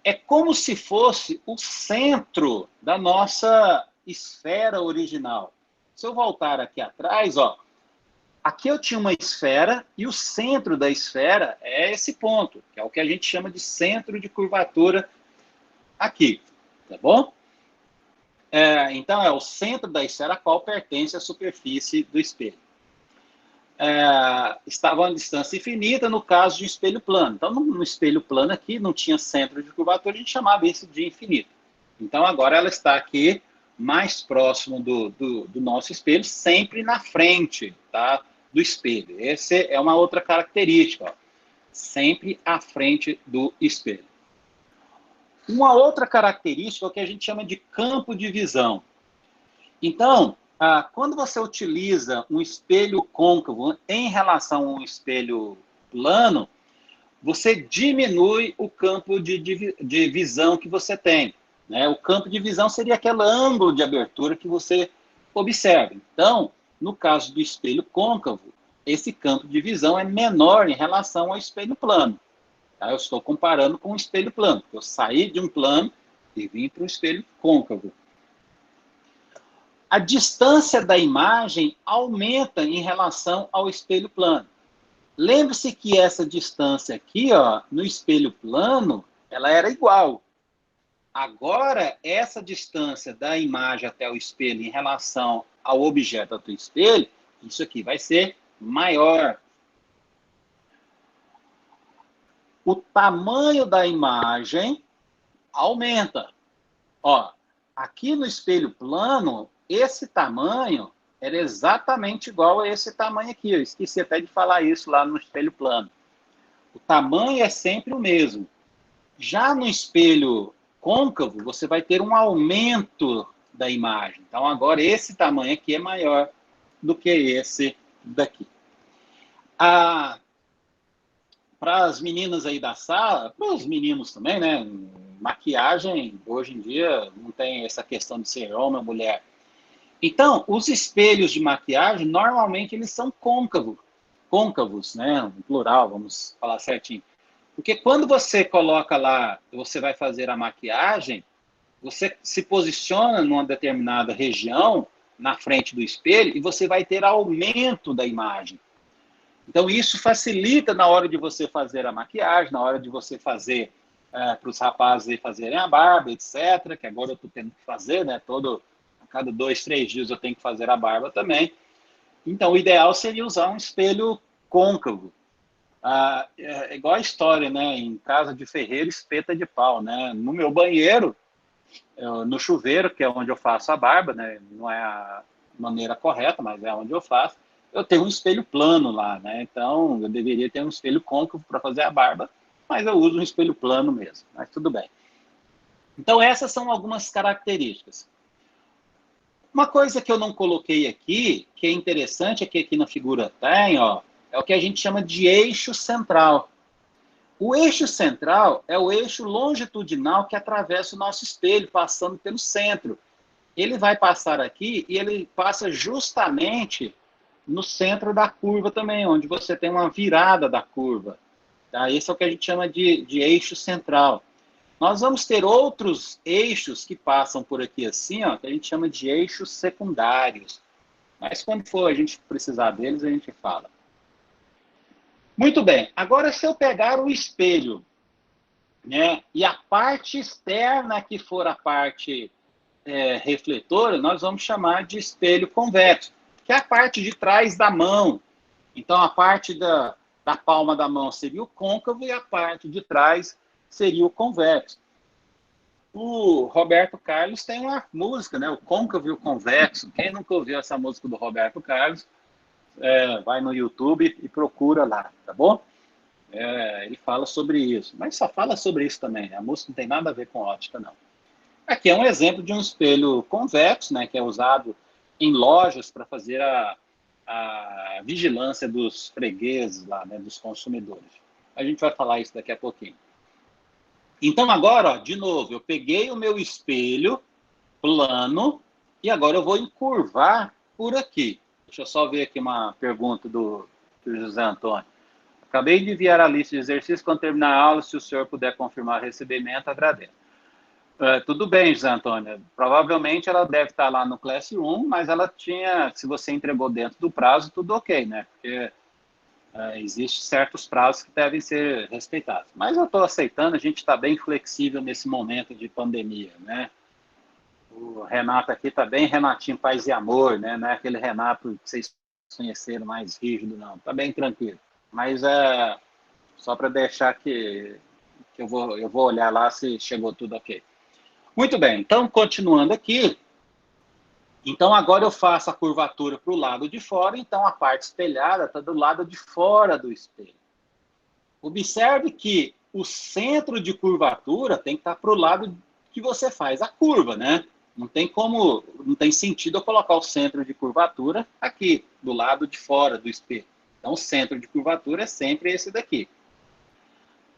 É como se fosse o centro da nossa esfera original. Se eu voltar aqui atrás, ó, aqui eu tinha uma esfera e o centro da esfera é esse ponto, que é o que a gente chama de centro de curvatura aqui, tá bom? Então, é o centro da esfera a qual pertence a superfície do espelho. Estava a uma distância infinita no caso de um espelho plano. Então, no espelho plano aqui, não tinha centro de curvatura, a gente chamava isso de infinito. Então, agora ela está aqui mais próximo do nosso espelho, sempre na frente, tá, do espelho. Essa é uma outra característica, ó, sempre à frente do espelho. Uma outra característica é o que a gente chama de campo de visão. Então, quando você utiliza um espelho côncavo em relação a um espelho plano, você diminui o campo de visão que você tem. Né? O campo de visão seria aquele ângulo de abertura que você observa. Então, no caso do espelho côncavo, esse campo de visão é menor em relação ao espelho plano. Tá? Eu estou comparando com o espelho plano. Eu saí de um plano e vim para um espelho côncavo. A distância da imagem aumenta em relação ao espelho plano. Lembre-se que essa distância aqui, ó, no espelho plano, ela era igual. Agora, essa distância da imagem até o espelho em relação ao objeto do espelho, isso aqui vai ser maior. O tamanho da imagem aumenta. Ó, aqui no espelho plano, esse tamanho era exatamente igual a esse tamanho aqui. Eu esqueci até de falar isso lá no espelho plano. O tamanho é sempre o mesmo. Já no espelho côncavo, você vai ter um aumento da imagem. Então, agora, esse tamanho aqui é maior do que esse daqui. Para as meninas aí da sala, para os meninos também, né? Maquiagem, hoje em dia, não tem essa questão de ser homem ou mulher. Então, os espelhos de maquiagem, normalmente, eles são côncavos, né? No plural, vamos falar certinho. Porque quando você coloca lá, você vai fazer a maquiagem, você se posiciona numa determinada região, na frente do espelho, e você vai ter aumento da imagem. Então, isso facilita na hora de você fazer a maquiagem, na hora de você fazer, para os rapazes fazerem a barba, etc., que agora eu estou tendo que fazer, né? A cada 2, 3 dias eu tenho que fazer a barba também. Então, o ideal seria usar um espelho côncavo. É igual a história, né? Em casa de ferreiro, espeta de pau, né? No meu banheiro, no chuveiro, que é onde eu faço a barba, né? Não é a maneira correta, mas é onde eu faço. Eu tenho um espelho plano lá, né? Então, eu deveria ter um espelho côncavo para fazer a barba, mas eu uso um espelho plano mesmo, mas tudo bem. Então, essas são algumas características. Uma coisa que eu não coloquei aqui, que é interessante, é que aqui na figura tem, ó, é o que a gente chama de eixo central. O eixo central é o eixo longitudinal que atravessa o nosso espelho, passando pelo centro. Ele vai passar aqui e ele passa justamente no centro da curva também, onde você tem uma virada da curva. Tá? Esse é o que a gente chama de eixo central. Nós vamos ter outros eixos que passam por aqui assim, ó, que a gente chama de eixos secundários. Mas quando for a gente precisar deles, a gente fala. Muito bem. Agora, se eu pegar o espelho, né, e a parte externa que for a parte refletora, nós vamos chamar de espelho convexo, que é a parte de trás da mão. Então, a parte da palma da mão seria o côncavo e a parte de trás seria o convexo. O Roberto Carlos tem uma música, né? O côncavo e o convexo. Quem nunca ouviu essa música do Roberto Carlos, vai no YouTube e procura lá, tá bom? Ele fala sobre isso, mas só fala sobre isso também. A música não tem nada a ver com ótica, não. Aqui é um exemplo de um espelho convexo, né? Que é usado em lojas para fazer a vigilância dos fregueses lá, né? Dos consumidores. A gente vai falar isso daqui a pouquinho. Então, agora, ó, de novo, eu peguei o meu espelho plano e agora eu vou encurvar por aqui. Deixa eu só ver aqui uma pergunta do José Antônio. Acabei de enviar a lista de exercícios. Quando terminar a aula, se o senhor puder confirmar o recebimento, agradeço. Tudo bem, José Antônio. Provavelmente ela deve estar lá no Classroom, mas ela tinha, se você entregou dentro do prazo, tudo ok, né? Porque existem certos prazos que devem ser respeitados. Mas eu estou aceitando, a gente está bem flexível nesse momento de pandemia, né? O Renato aqui está bem Renatinho Paz e Amor, né? Não é aquele Renato que vocês conheceram mais rígido, não. Está bem tranquilo. Mas só para deixar que eu vou olhar lá se chegou tudo ok. Muito bem, então, continuando aqui. Então, agora eu faço a curvatura para o lado de fora, então a parte espelhada está do lado de fora do espelho. Observe que o centro de curvatura tem que estar para o lado que você faz a curva, né? Não tem sentido eu colocar o centro de curvatura aqui, do lado de fora do espelho. Então, o centro de curvatura é sempre esse daqui.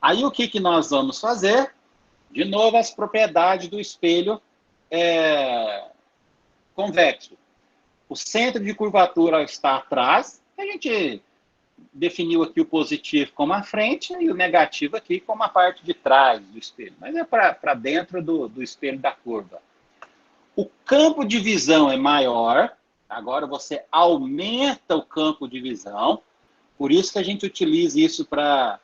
Aí o que nós vamos fazer? De novo, as propriedades do espelho convexo. O centro de curvatura está atrás, a gente definiu aqui o positivo como a frente e o negativo aqui como a parte de trás do espelho, mas é para dentro do espelho da curva. O campo de visão é maior, agora você aumenta o campo de visão, por isso que a gente utiliza isso para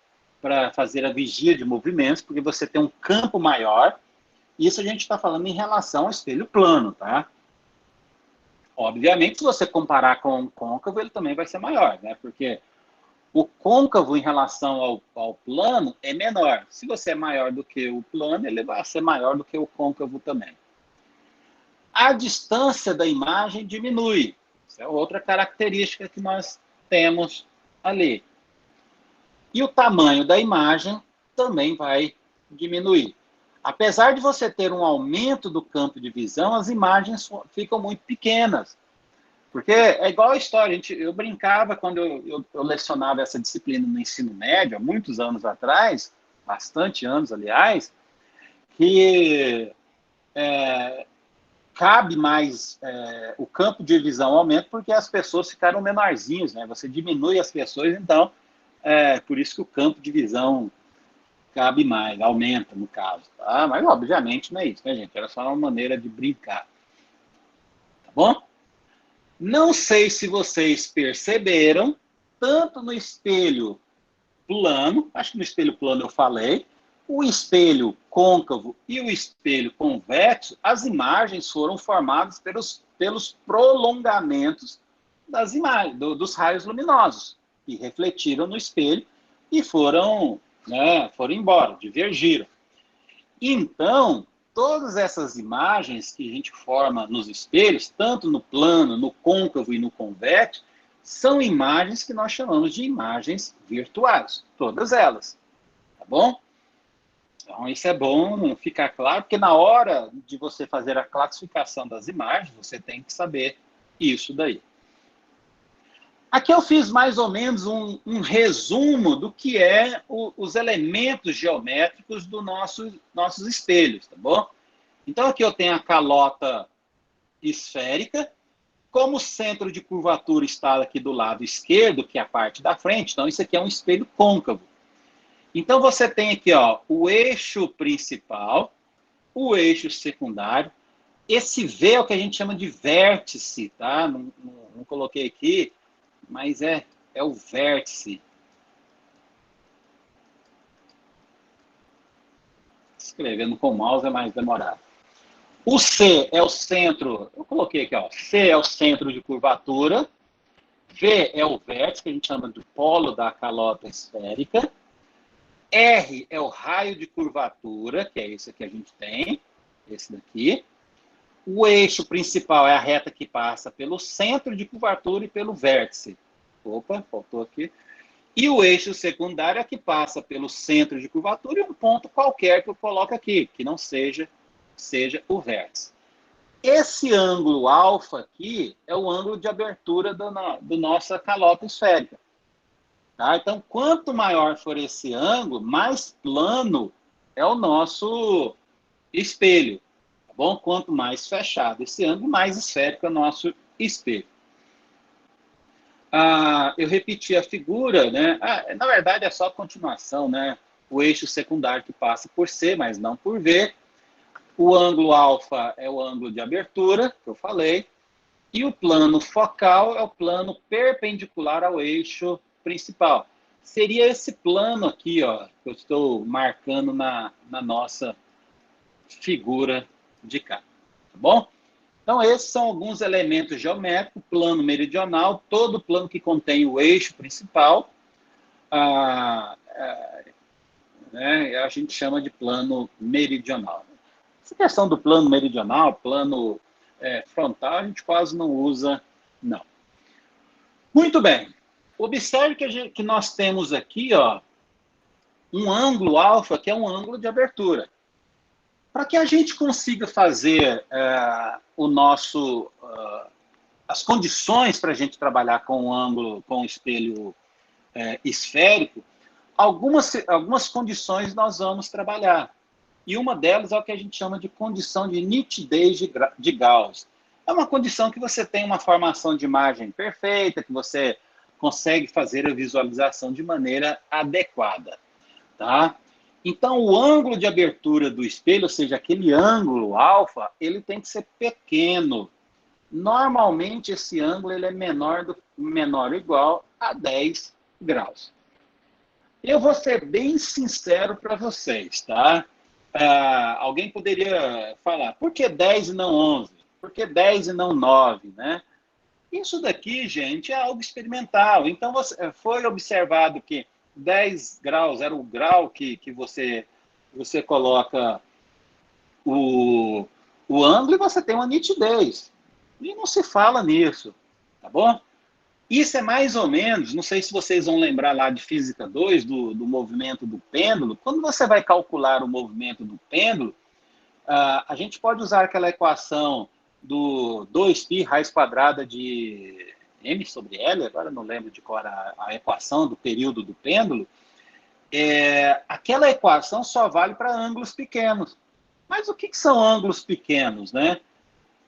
fazer a vigia de movimentos, porque você tem um campo maior. Isso a gente está falando em relação ao espelho plano, tá? Obviamente, se você comparar com o côncavo, ele também vai ser maior, né? Porque o côncavo em relação ao plano é menor. Se você é maior do que o plano, ele vai ser maior do que o côncavo também. A distância da imagem diminui. Essa é outra característica que nós temos ali. E o tamanho da imagem também vai diminuir. Apesar de você ter um aumento do campo de visão, as imagens ficam muito pequenas. Porque é igual a história, eu brincava quando eu lecionava essa disciplina no ensino médio, há muitos anos atrás, bastante anos, aliás, que cabe mais, o campo de visão aumenta porque as pessoas ficaram menorzinhas, né? Você diminui as pessoas, então, por isso que o campo de visão cabe mais, aumenta no caso, tá? Mas obviamente não é isso, né, gente? Era só uma maneira de brincar, tá bom? Não sei se vocês perceberam, tanto no espelho plano, acho que no espelho plano eu falei, o espelho côncavo e o espelho convexo, as imagens foram formadas pelos prolongamentos das imagens, dos raios luminosos, que refletiram no espelho e foram embora, divergiram. Então, todas essas imagens que a gente forma nos espelhos, tanto no plano, no côncavo e no convexo, são imagens que nós chamamos de imagens virtuais, todas elas, tá bom? Então, isso é bom ficar claro, porque na hora de você fazer a classificação das imagens, você tem que saber isso daí. Aqui eu fiz mais ou menos um resumo do que os elementos geométricos dos nossos espelhos, tá bom? Então, aqui eu tenho a calota esférica, como o centro de curvatura está aqui do lado esquerdo, que é a parte da frente, então isso aqui é um espelho côncavo. Então, você tem aqui o eixo principal, o eixo secundário, esse V é o que a gente chama de vértice, tá? Não coloquei aqui, mas é o vértice. Escrevendo com o mouse é mais demorado. O C é o centro, eu coloquei aqui, C é o centro de curvatura, V é o vértice, que a gente chama de polo da calota esférica, R é o raio de curvatura, que é esse que a gente tem, esse daqui. O eixo principal é a reta que passa pelo centro de curvatura e pelo vértice. Opa, faltou aqui. E o eixo secundário é que passa pelo centro de curvatura e um ponto qualquer que eu coloco aqui, que não seja o vértice. Esse ângulo alfa aqui é o ângulo de abertura do nossa calota esférica. Tá? Então, quanto maior for esse ângulo, mais plano é o nosso espelho. Tá bom? Quanto mais fechado esse ângulo, mais esférico é o nosso espelho. Eu repeti a figura, né? Na verdade, é só a continuação, né? O eixo secundário que passa por C, mas não por V. O ângulo alfa é o ângulo de abertura, que eu falei. E o plano focal é o plano perpendicular ao eixo principal. Seria esse plano aqui, que eu estou marcando na nossa figura de cá. Tá bom? Então, esses são alguns elementos geométricos, plano meridional, todo plano que contém o eixo principal, a gente chama de plano meridional. Essa questão do plano meridional, plano frontal, a gente quase não usa, não. Muito bem. Observe que nós temos aqui um ângulo alfa, que é um ângulo de abertura. Para que a gente consiga fazer as condições para a gente trabalhar com o ângulo, com o espelho esférico, algumas condições nós vamos trabalhar. E uma delas é o que a gente chama de condição de nitidez de Gauss. É uma condição que você tem uma formação de imagem perfeita, que você consegue fazer a visualização de maneira adequada. Tá? Então, o ângulo de abertura do espelho, ou seja, aquele ângulo alfa, ele tem que ser pequeno. Normalmente, esse ângulo ele é menor ou igual a 10 graus. Eu vou ser bem sincero para vocês, tá? Alguém poderia falar, por que 10 e não 11? Por que 10 e não 9, né? Isso daqui, gente, é algo experimental. Então, foi observado que 10 graus era o grau que você coloca o ângulo e você tem uma nitidez. E não se fala nisso, tá bom? Isso é mais ou menos, não sei se vocês vão lembrar lá de Física 2, do movimento do pêndulo. Quando você vai calcular o movimento do pêndulo, a gente pode usar aquela equação do 2π raiz quadrada de m sobre L, agora não lembro de qual era a equação do período do pêndulo. Aquela equação só vale para ângulos pequenos. Mas o que são ângulos pequenos, né?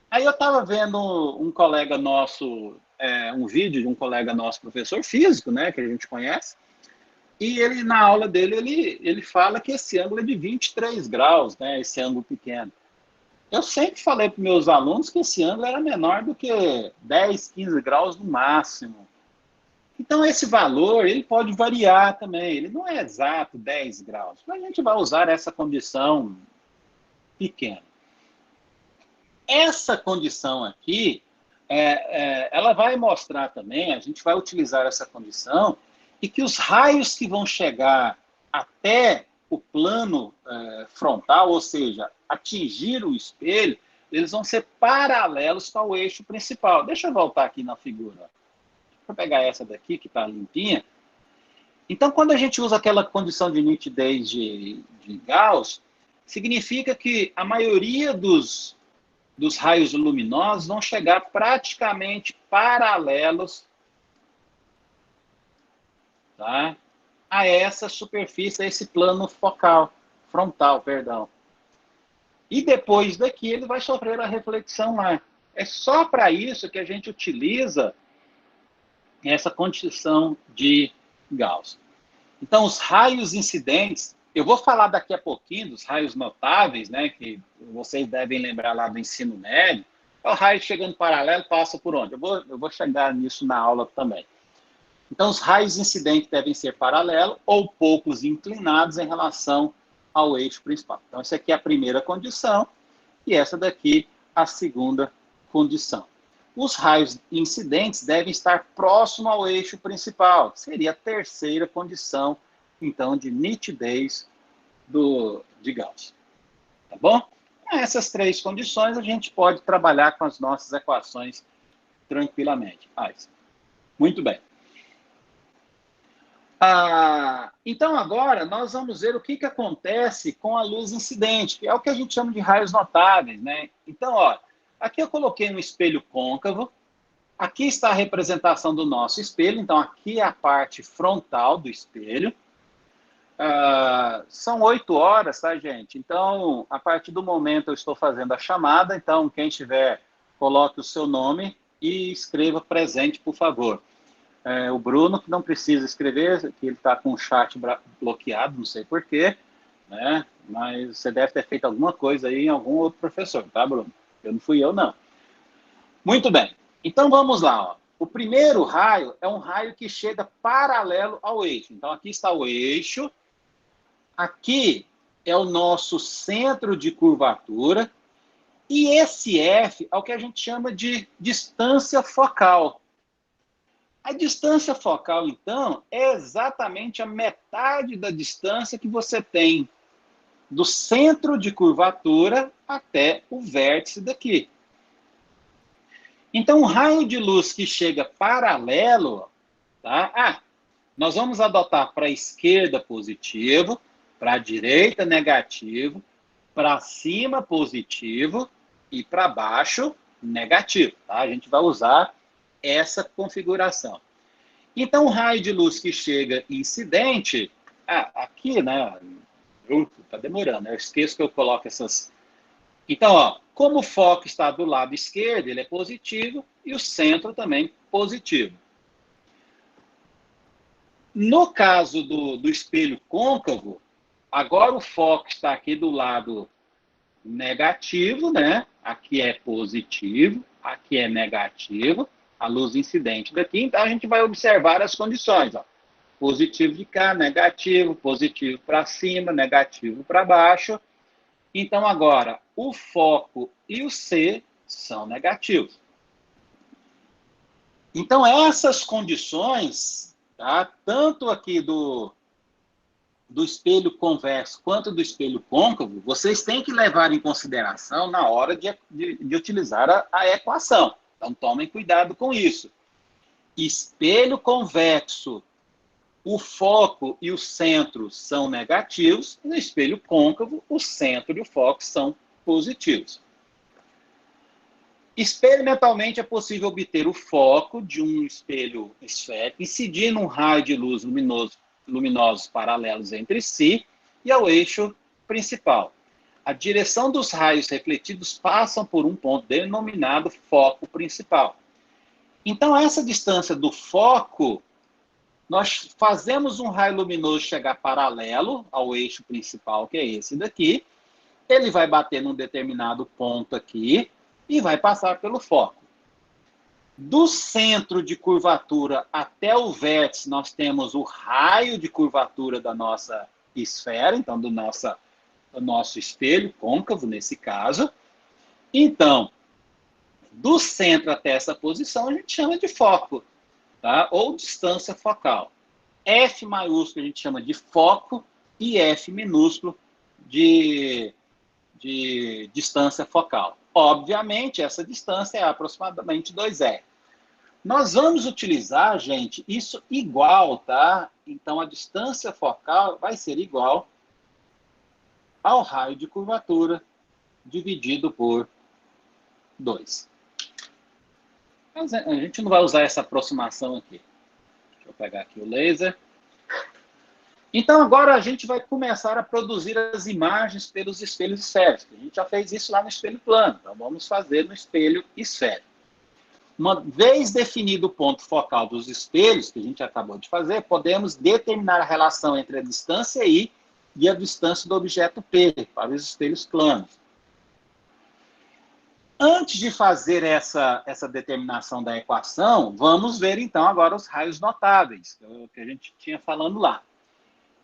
Aí eu estava vendo um colega nosso, um vídeo de um colega nosso, professor físico, né, que a gente conhece, e ele, na aula dele, ele fala que esse ângulo é de 23 graus, né, esse ângulo pequeno. Eu sempre falei para meus alunos que esse ângulo era menor do que 10, 15 graus no máximo. Então, esse valor, ele pode variar também, ele não é exato 10 graus, mas a gente vai usar essa condição pequena. Essa condição aqui, ela vai mostrar também, a gente vai utilizar essa condição, e que os raios que vão chegar até o plano frontal, ou seja, atingir o espelho, eles vão ser paralelos ao eixo principal. Deixa eu voltar aqui na figura. Vou pegar essa daqui, que está limpinha. Então, quando a gente usa aquela condição de nitidez de Gauss, significa que a maioria dos raios luminosos vão chegar praticamente paralelos, tá, a essa superfície, a esse plano frontal, perdão. E depois daqui ele vai sofrer a reflexão lá. É só para isso que a gente utiliza essa condição de Gauss. Então, os raios incidentes, eu vou falar daqui a pouquinho dos raios notáveis, né, que vocês devem lembrar lá do ensino médio. O raio chegando paralelo passa por onde? Eu vou chegar nisso na aula também. Então, os raios incidentes devem ser paralelos ou poucos inclinados em relação ao eixo principal. Então, essa aqui é a primeira condição e essa daqui a segunda condição. Os raios incidentes devem estar próximos ao eixo principal. Seria a terceira condição, então, de nitidez de Gauss. Tá bom? Com essas três condições, a gente pode trabalhar com as nossas equações tranquilamente. Muito bem. Então, agora, nós vamos ver o que acontece com a luz incidente, que é o que a gente chama de raios notáveis, né? Então, ó, aqui eu coloquei um espelho côncavo, aqui está a representação do nosso espelho, então aqui é a parte frontal do espelho. São 8 horas, tá, gente? Então, a partir do momento eu estou fazendo a chamada, então quem tiver, coloque o seu nome e escreva presente, por favor. O Bruno, que não precisa escrever, que ele está com o chat bloqueado, não sei porquê, né? Mas você deve ter feito alguma coisa aí em algum outro professor, tá, Bruno? Não fui eu, não. Muito bem. Então, vamos lá. Ó. O primeiro raio é um raio que chega paralelo ao eixo. Então, aqui está o eixo. Aqui é o nosso centro de curvatura. E esse F é o que a gente chama de distância focal. A distância focal, então, é exatamente a metade da distância que você tem do centro de curvatura até o vértice daqui. Então, o raio de luz que chega paralelo, tá? Nós vamos adotar para a esquerda positivo, para a direita negativo, para cima positivo e para baixo negativo, tá? A gente vai usar essa configuração. Então, o raio de luz que chega incidente, aqui, né? Tá demorando, eu esqueço que eu coloco essas... Então, ó, como o foco está do lado esquerdo, ele é positivo, e o centro também positivo. No caso do espelho côncavo, agora o foco está aqui do lado negativo, né? Aqui é positivo, aqui é negativo, a luz incidente daqui, então a gente vai observar as condições, ó. Positivo de cá, negativo, positivo para cima, negativo para baixo. Então, agora, o foco e o C são negativos. Então, essas condições, tá? Tanto aqui do espelho convexo quanto do espelho côncavo, vocês têm que levar em consideração na hora de utilizar a equação. Então, tomem cuidado com isso. Espelho convexo, o foco e o centro são negativos, no espelho côncavo, o centro e o foco são positivos. Experimentalmente é possível obter o foco de um espelho esférico incidindo um raio de luz luminosos paralelos entre si e ao eixo principal. A direção dos raios refletidos passam por um ponto denominado foco principal. Então, essa distância do foco, nós fazemos um raio luminoso chegar paralelo ao eixo principal, que é esse daqui. Ele vai bater num determinado ponto aqui e vai passar pelo foco. Do centro de curvatura até o vértice, nós temos o raio de curvatura da nossa esfera, então do nosso espelho côncavo, nesse caso. Então, do centro até essa posição, a gente chama de foco, tá? Ou distância focal. F maiúsculo a gente chama de foco e F minúsculo de distância focal. Obviamente, essa distância é aproximadamente 2R. Nós vamos utilizar, gente, isso igual, tá? Então, a distância focal vai ser igual ao raio de curvatura dividido por 2. Mas a gente não vai usar essa aproximação aqui. Deixa eu pegar aqui o laser. Então, agora a gente vai começar a produzir as imagens pelos espelhos esféricos. A gente já fez isso lá no espelho plano, então vamos fazer no espelho esférico. Uma vez definido o ponto focal dos espelhos, que a gente acabou de fazer, podemos determinar a relação entre a distância I e a distância do objeto P, para os espelhos planos. Antes de fazer essa determinação da equação, vamos ver então agora os raios notáveis, que a gente tinha falando lá.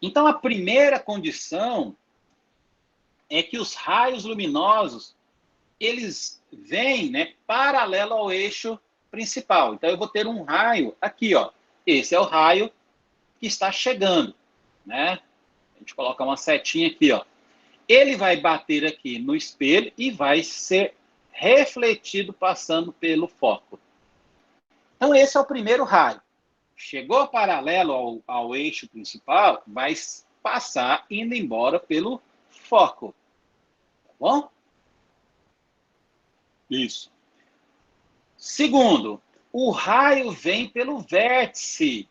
Então, a primeira condição é que os raios luminosos, eles vêm, né, paralelo ao eixo principal. Então, eu vou ter um raio aqui, ó. Esse é o raio que está chegando, né? A gente coloca uma setinha aqui, ó. Ele vai bater aqui no espelho e vai ser refletido passando pelo foco. Então, esse é o primeiro raio. Chegou paralelo ao eixo principal, vai passar indo embora pelo foco. Tá bom? Isso. Segundo, o raio vem pelo vértice.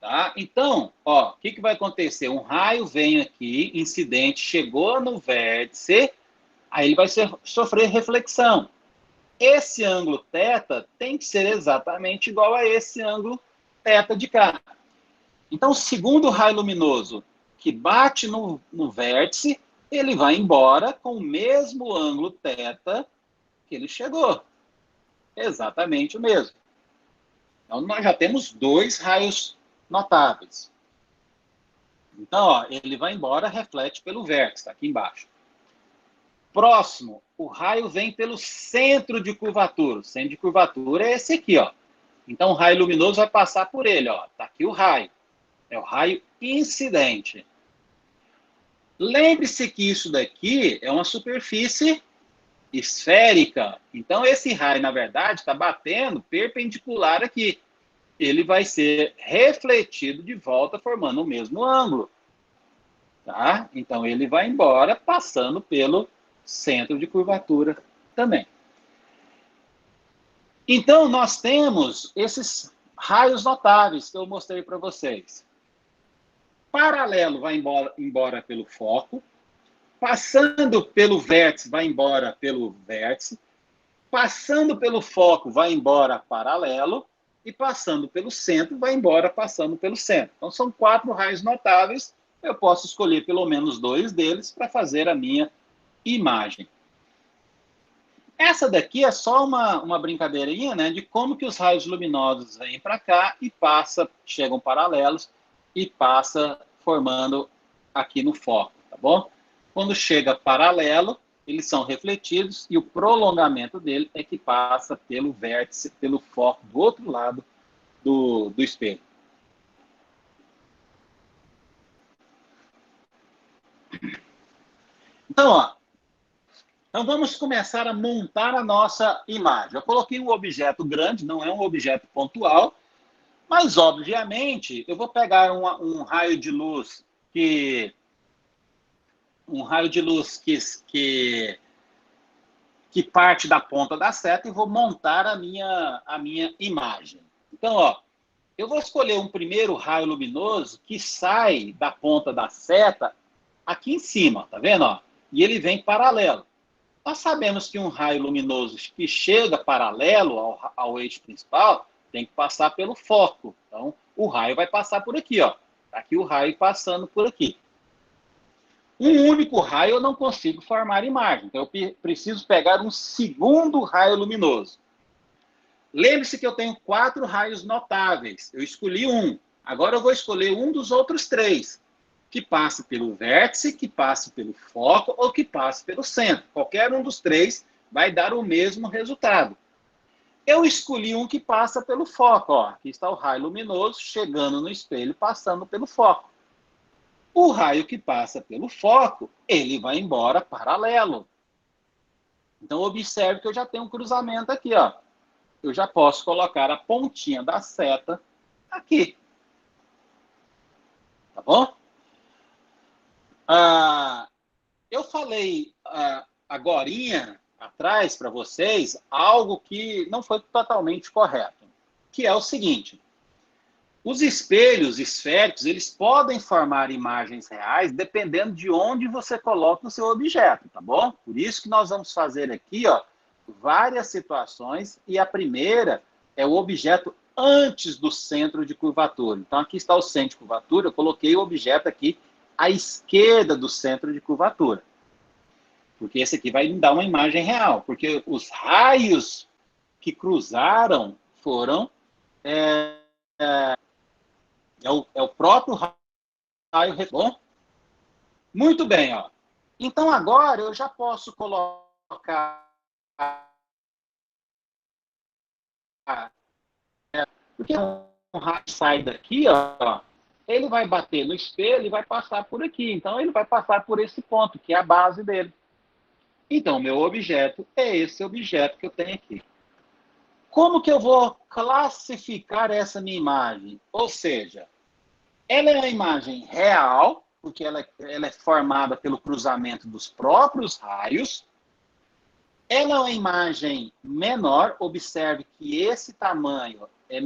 Tá? Então, ó, o que vai acontecer? Um raio vem aqui, incidente, chegou no vértice, aí ele vai sofrer reflexão. Esse ângulo θ tem que ser exatamente igual a esse ângulo θ de cá. Então, o segundo raio luminoso que bate no vértice, ele vai embora com o mesmo ângulo θ que ele chegou. Exatamente o mesmo. Então, nós já temos dois raios notáveis. Então, ó, ele vai embora, reflete pelo vértice, tá aqui embaixo. Próximo, o raio vem pelo centro de curvatura. O centro de curvatura é esse aqui, ó. Então, o raio luminoso vai passar por ele, ó. Tá aqui o raio. É o raio incidente. Lembre-se que isso daqui é uma superfície esférica. Então, esse raio, na verdade, está batendo perpendicular aqui. Ele vai ser refletido de volta, formando o mesmo ângulo. Tá? Então, ele vai embora, passando pelo centro de curvatura também. Então, nós temos esses raios notáveis que eu mostrei para vocês. paralelo vai embora pelo foco, passando pelo vértice vai embora pelo vértice, passando pelo foco vai embora paralelo, e passando pelo centro vai embora passando pelo centro. Então, são 4 raios notáveis, eu posso escolher pelo menos 2 deles para fazer a minha imagem. Essa daqui é só uma brincadeirinha, né, de como que os raios luminosos vêm para cá e chegam paralelos e passa formando aqui no foco, tá bom? Quando chega paralelo, eles são refletidos e o prolongamento dele é que passa pelo vértice, pelo foco do outro lado do espelho. Então, então, vamos começar a montar a nossa imagem. Eu coloquei um objeto grande, não é um objeto pontual, mas, obviamente, eu vou pegar um raio de luz que parte da ponta da seta e vou montar a minha imagem. Então, ó, eu vou escolher um primeiro raio luminoso que sai da ponta da seta aqui em cima, tá vendo? Ó? E ele vem paralelo. Nós sabemos que um raio luminoso que chega paralelo ao eixo principal tem que passar pelo foco. Então, o raio vai passar por aqui, ó. Tá aqui o raio passando por aqui. Um único raio eu não consigo formar imagem. Então, eu preciso pegar um segundo raio luminoso. Lembre-se que eu tenho 4 raios notáveis. Eu escolhi um. Agora eu vou escolher um dos outros 3. Que passe pelo vértice, que passe pelo foco ou que passe pelo centro. Qualquer um dos 3 vai dar o mesmo resultado. Eu escolhi um que passa pelo foco. Ó. Aqui está o raio luminoso chegando no espelho, passando pelo foco. O raio que passa pelo foco, ele vai embora paralelo. Então, observe que eu já tenho um cruzamento aqui. Ó. Eu já posso colocar a pontinha da seta aqui. Tá bom? Eu falei agorinha atrás para vocês algo que não foi totalmente correto, que é o seguinte: os espelhos esféricos eles podem formar imagens reais dependendo de onde você coloca o seu objeto, tá bom? Por isso que nós vamos fazer aqui, ó, várias situações e a primeira é o objeto antes do centro de curvatura. Então aqui está o centro de curvatura, eu coloquei o objeto aqui à esquerda do centro de curvatura. Porque esse aqui vai me dar uma imagem real. Porque os raios que cruzaram foram... É o próprio raio... Bom? Muito bem, ó. Então, agora eu já posso colocar... Porque um raio sai daqui, ó... Ele vai bater no espelho e vai passar por aqui. Então, ele vai passar por esse ponto, que é a base dele. Então, o meu objeto é esse objeto que eu tenho aqui. Como que eu vou classificar essa minha imagem? Ou seja, ela é uma imagem real, porque ela é formada pelo cruzamento dos próprios raios. Ela é uma imagem menor. Observe que esse tamanho é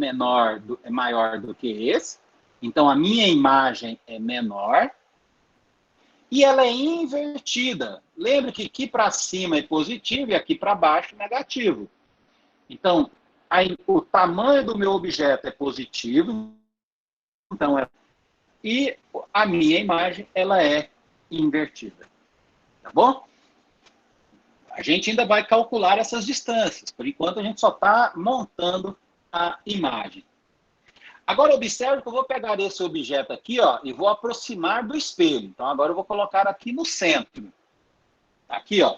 maior do que esse. Então, a minha imagem é menor. E ela é invertida. Lembre que aqui para cima é positivo e aqui para baixo é negativo. Então, o tamanho do meu objeto é positivo. Então, e a minha imagem ela é invertida. Tá bom? A gente ainda vai calcular essas distâncias. Por enquanto, a gente só está montando a imagem. Agora, observe que eu vou pegar esse objeto aqui, ó, e vou aproximar do espelho. Então, agora eu vou colocar aqui no centro. Aqui, ó.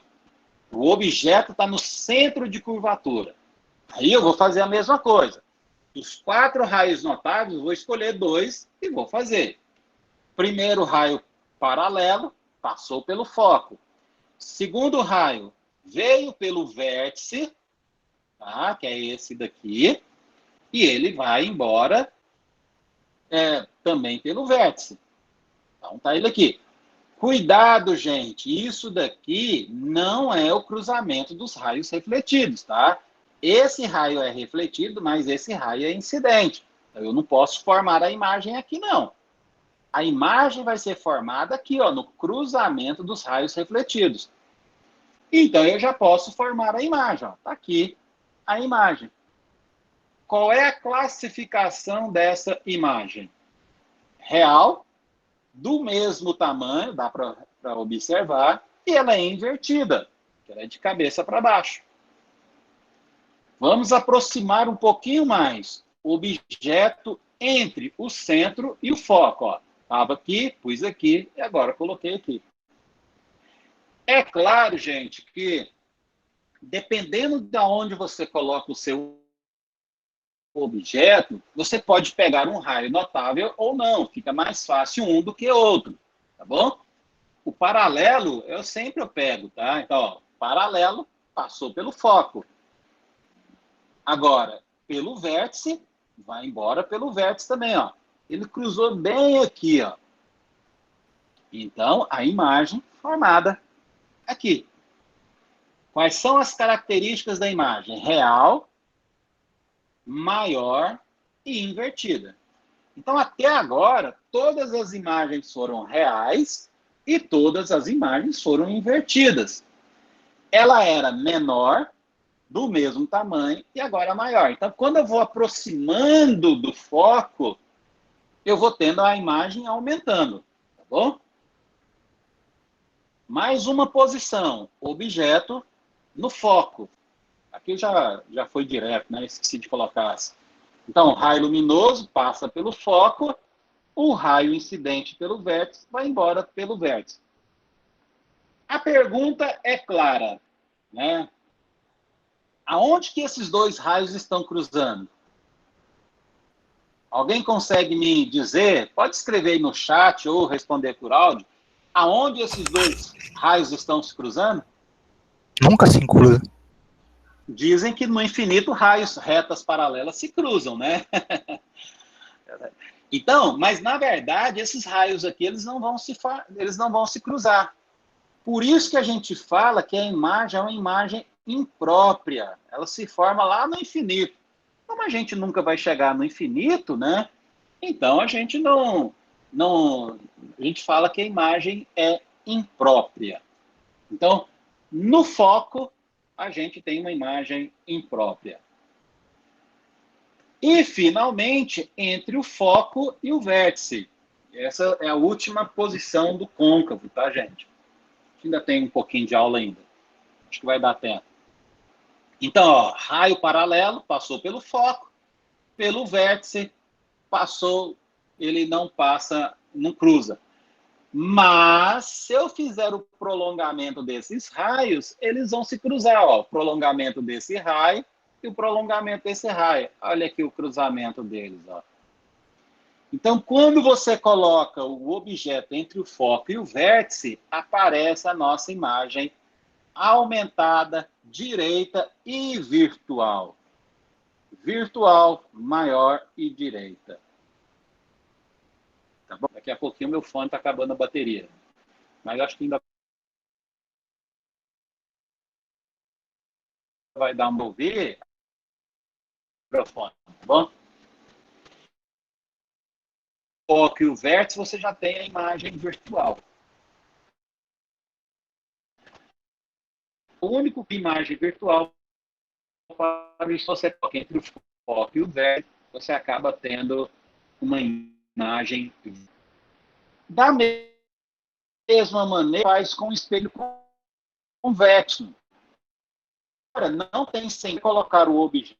O objeto está no centro de curvatura. Aí eu vou fazer a mesma coisa. Os 4 raios notáveis, eu vou escolher 2 e vou fazer. Primeiro raio paralelo, passou pelo foco. Segundo raio, veio pelo vértice, tá? Que é esse daqui. E ele vai embora também pelo vértice. Então, tá ele aqui. Cuidado, gente. Isso daqui não é o cruzamento dos raios refletidos, tá? Esse raio é refletido, mas esse raio é incidente. Então, eu não posso formar a imagem aqui, não. A imagem vai ser formada aqui, ó, no cruzamento dos raios refletidos. Então, eu já posso formar a imagem. Está aqui a imagem. Qual é a classificação dessa imagem? Real, do mesmo tamanho, dá para observar, e ela é invertida, ela é de cabeça para baixo. Vamos aproximar um pouquinho mais o objeto entre o centro e o foco. Estava aqui, pus aqui e agora coloquei aqui. É claro, gente, que dependendo de onde você coloca o seu objeto, você pode pegar um raio notável ou não. Fica mais fácil um do que outro, tá bom? O paralelo, eu sempre pego, tá? Então, ó, paralelo passou pelo foco. Agora, pelo vértice, vai embora pelo vértice também, ó. Ele cruzou bem aqui, ó. Então, a imagem formada aqui. Quais são as características da imagem? Real, maior e invertida. Então, até agora, todas as imagens foram reais e todas as imagens foram invertidas. Ela era menor, do mesmo tamanho, e agora maior. Então, quando eu vou aproximando do foco, eu vou tendo a imagem aumentando, tá bom? Mais uma posição, objeto no foco. Aqui já foi direto, né? Esqueci de colocar. Então, o raio luminoso passa pelo foco, o raio incidente pelo vértice vai embora pelo vértice. A pergunta é clara, né? Aonde que esses dois raios estão cruzando? Alguém consegue me dizer? Pode escrever aí no chat ou responder por áudio. Aonde esses dois raios estão se cruzando? Nunca se cruza. Dizem que no infinito raios, retas paralelas se cruzam, né? Então, mas na verdade, esses raios aqui, eles não vão se cruzar. Por isso que a gente fala que a imagem é uma imagem imprópria. Ela se forma lá no infinito. Como a gente nunca vai chegar no infinito, né? Então a gente a gente fala que a imagem é imprópria. Então, no foco, a gente tem uma imagem imprópria. E, finalmente, entre o foco e o vértice. Essa é a última posição do côncavo, tá, gente? Ainda tem um pouquinho de aula ainda. Acho que vai dar tempo. Então, ó, raio paralelo passou pelo foco, pelo vértice, passou, ele não passa, não cruza. Mas, se eu fizer o prolongamento desses raios, eles vão se cruzar, ó. O prolongamento desse raio e o prolongamento desse raio. Olha aqui o cruzamento deles, ó. Então, quando você coloca o objeto entre o foco e o vértice, aparece a nossa imagem aumentada, direita e virtual. Virtual, maior e direita. Tá bom? Daqui a pouquinho meu fone está acabando a bateria. Mas acho que ainda vai dar um ouvir o microfone, tá bom? O foco e o vértice, você já tem a imagem virtual. O único imagem virtual, para isso você toca entre o foco e o vértice, você acaba tendo uma imagem. Da mesma maneira, faz com o espelho convexo. Agora, não tem sem colocar o objeto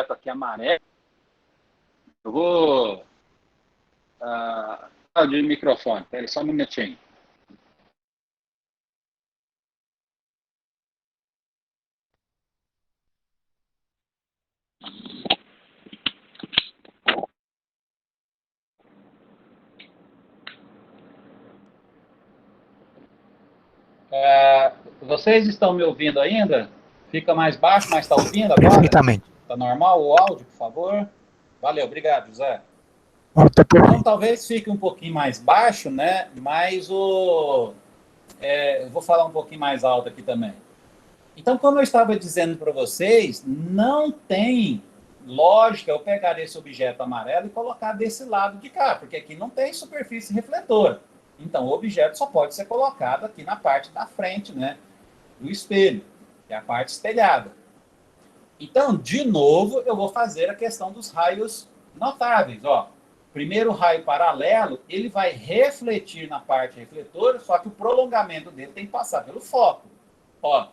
aqui amarelo. Eu vou... de microfone, pera só um minutinho. Vocês estão me ouvindo ainda? Fica mais baixo, mas está ouvindo agora? Perfeitamente. Está normal o áudio, por favor? Valeu, obrigado, José. Tá perfeito. Então, talvez fique um pouquinho mais baixo, né? Mas eu vou falar um pouquinho mais alto aqui também. Então, como eu estava dizendo para vocês, não tem lógico eu pegar esse objeto amarelo e colocar desse lado de cá, porque aqui não tem superfície refletora. Então, o objeto só pode ser colocado aqui na parte da frente, né, do espelho, que é a parte espelhada. Então, de novo, eu vou fazer a questão dos raios notáveis. Ó, primeiro raio paralelo, ele vai refletir na parte refletora, só que o prolongamento dele tem que passar pelo foco. Ó,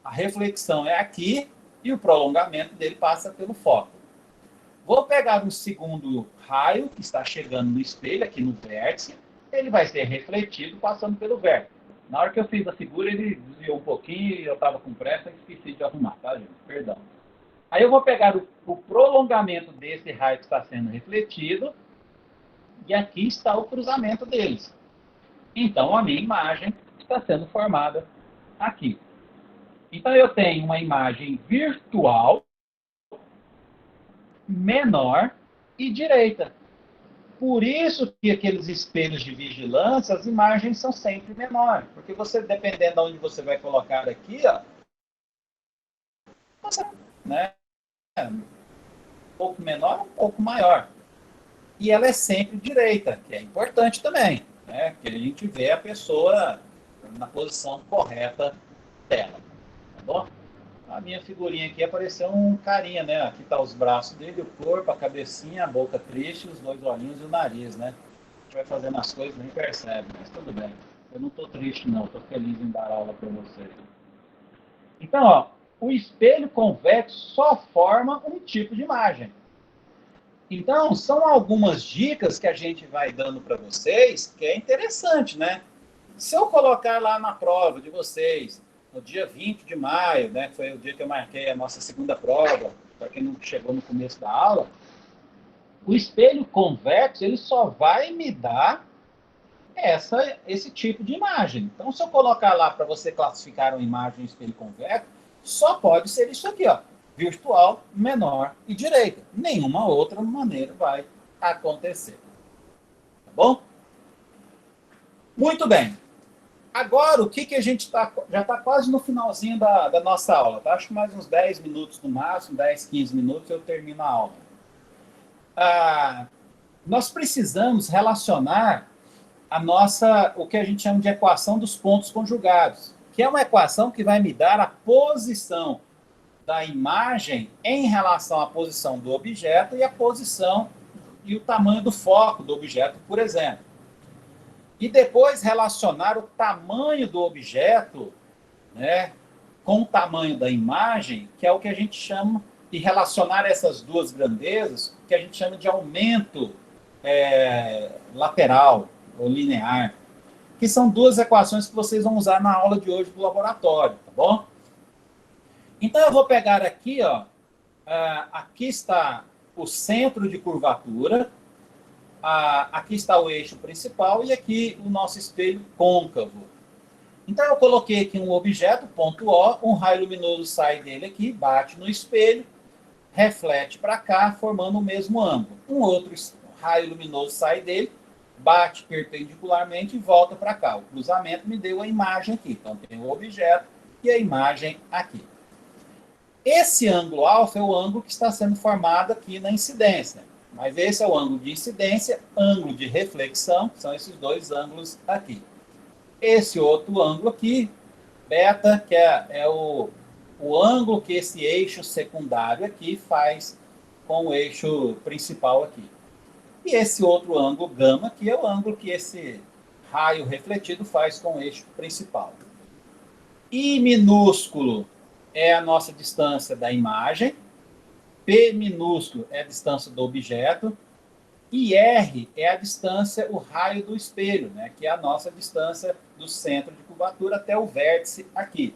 a reflexão é aqui e o prolongamento dele passa pelo foco. Vou pegar um segundo raio que está chegando no espelho, aqui no vértice, ele vai ser refletido passando pelo vértice. Na hora que eu fiz a figura, ele desviou um pouquinho e eu estava com pressa e esqueci de arrumar, tá, gente? Perdão. Aí eu vou pegar o prolongamento desse raio que está sendo refletido e aqui está o cruzamento deles. Então, a minha imagem está sendo formada aqui. Então, eu tenho uma imagem virtual, menor e direita. Por isso que aqueles espelhos de vigilância, as imagens são sempre menores. Porque você, dependendo de onde você vai colocar aqui, ó, você, né, um pouco menor, um pouco maior. E ela é sempre direita, que é importante também, né? Que a gente vê a pessoa na posição correta dela. Tá bom? A minha figurinha aqui apareceu um carinha, né? Aqui tá os braços dele, o corpo, a cabecinha, a boca triste, os dois olhinhos e o nariz, né? A gente vai fazendo as coisas e nem percebe, mas tudo bem. Eu não tô triste, não. Tô feliz em dar aula para vocês. Então, ó, o espelho convexo só forma um tipo de imagem. Então, são algumas dicas que a gente vai dando para vocês, que é interessante, né? Se eu colocar lá na prova de vocês, no dia 20 de maio, né, que foi o dia que eu marquei a nossa segunda prova, para quem não chegou no começo da aula, o espelho convexo, ele só vai me dar esse tipo de imagem. Então, se eu colocar lá para você classificar uma imagem em espelho convexo, só pode ser isso aqui, ó, virtual, menor e direita. Nenhuma outra maneira vai acontecer. Tá bom? Muito bem. Agora, o que a gente já está quase no finalzinho da nossa aula, tá? Acho que mais uns 10 minutos no máximo, 10, 15 minutos eu termino a aula. Nós precisamos relacionar o que a gente chama de equação dos pontos conjugados, que é uma equação que vai me dar a posição da imagem em relação à posição do objeto e a posição e o tamanho do foco do objeto, por exemplo. E depois relacionar o tamanho do objeto, né, com o tamanho da imagem, que é o que a gente chama, e relacionar essas duas grandezas, que a gente chama de aumento lateral ou linear, que são duas equações que vocês vão usar na aula de hoje do laboratório, tá bom? Então, eu vou pegar aqui, ó, aqui está o centro de curvatura, aqui está o eixo principal e aqui o nosso espelho côncavo. Então, eu coloquei aqui um objeto, ponto O, um raio luminoso sai dele aqui, bate no espelho, reflete para cá, formando o mesmo ângulo. Um outro raio luminoso sai dele, bate perpendicularmente e volta para cá. O cruzamento me deu a imagem aqui. Então, tem o objeto e a imagem aqui. Esse ângulo alfa é o ângulo que está sendo formado aqui na incidência. Mas esse é o ângulo de incidência, ângulo de reflexão, são esses dois ângulos aqui. Esse outro ângulo aqui, beta, que é o ângulo que esse eixo secundário aqui faz com o eixo principal aqui. E esse outro ângulo gama aqui é o ângulo que esse raio refletido faz com o eixo principal. I minúsculo é a nossa distância da imagem, P minúsculo é a distância do objeto, e R é a distância, o raio do espelho, né, que é a nossa distância do centro de curvatura até o vértice aqui.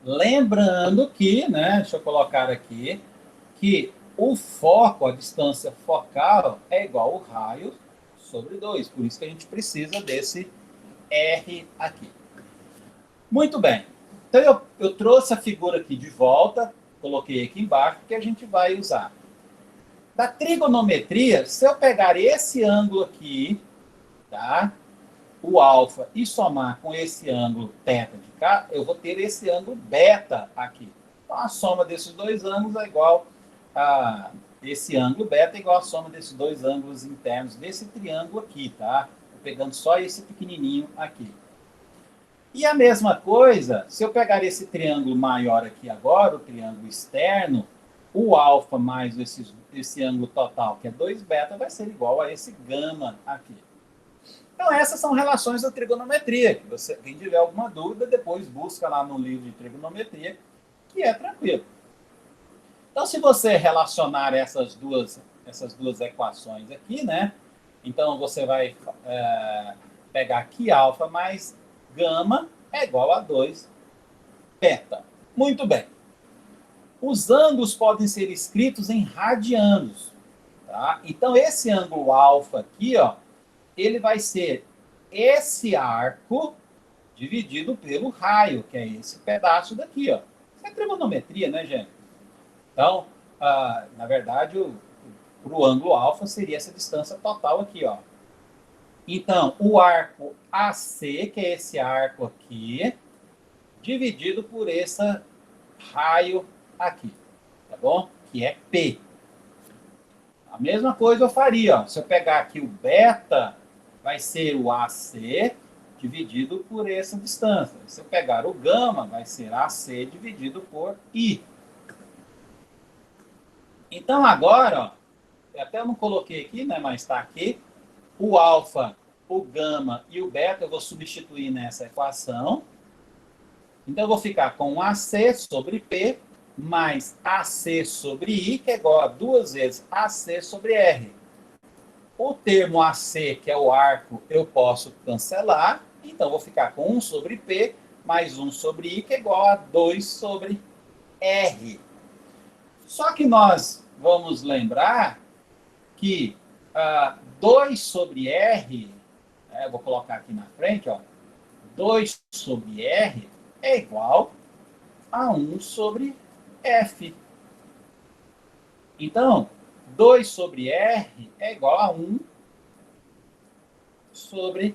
Lembrando que, né, deixa eu colocar aqui, que o foco, a distância focal, é igual ao raio sobre 2. Por isso que a gente precisa desse R aqui. Muito bem. Então, eu trouxe a figura aqui de volta, coloquei aqui embaixo, que a gente vai usar. Da trigonometria, se eu pegar esse ângulo aqui, tá? O alfa, e somar com esse ângulo θ de cá, eu vou ter esse ângulo beta aqui. Então, a soma desses dois ângulos é igual esse ângulo beta é igual à soma desses dois ângulos internos desse triângulo aqui, tá? Tô pegando só esse pequenininho aqui. E a mesma coisa, se eu pegar esse triângulo maior aqui agora, o triângulo externo, o alfa mais esse ângulo total, que é 2 beta, vai ser igual a esse gama aqui. Então, essas são relações da trigonometria. Quem tiver alguma dúvida, depois busca lá no livro de trigonometria, que é tranquilo. Então, se você relacionar essas duas equações aqui, né? Então, você vai pegar que alfa mais gama é igual a 2 beta. Muito bem. Os ângulos podem ser escritos em radianos. Tá? Então, esse ângulo alfa aqui, ó, ele vai ser esse arco dividido pelo raio, que é esse pedaço daqui, ó. Isso é trigonometria, né, gente? Então, na verdade, para o ângulo alfa seria essa distância total aqui, ó. Então, o arco AC, que é esse arco aqui, dividido por esse raio aqui, tá bom? Que é P. A mesma coisa eu faria, ó. Se eu pegar aqui o beta, vai ser o AC dividido por essa distância. Se eu pegar o gama, vai ser AC dividido por I. Então, agora, ó, até eu não coloquei aqui, né, mas está aqui, o alfa, o gama e o beta eu vou substituir nessa equação. Então, eu vou ficar com AC sobre P mais AC sobre I, que é igual a 2 vezes AC sobre R. O termo AC, que é o arco, eu posso cancelar. Então, eu vou ficar com 1 sobre P mais 1 sobre I, que é igual a 2 sobre R. Só que nós vamos lembrar que 2 sobre R, vou colocar aqui na frente, ó, 2 sobre R é igual a 1 sobre F. Então, 2 sobre R é igual a 1 sobre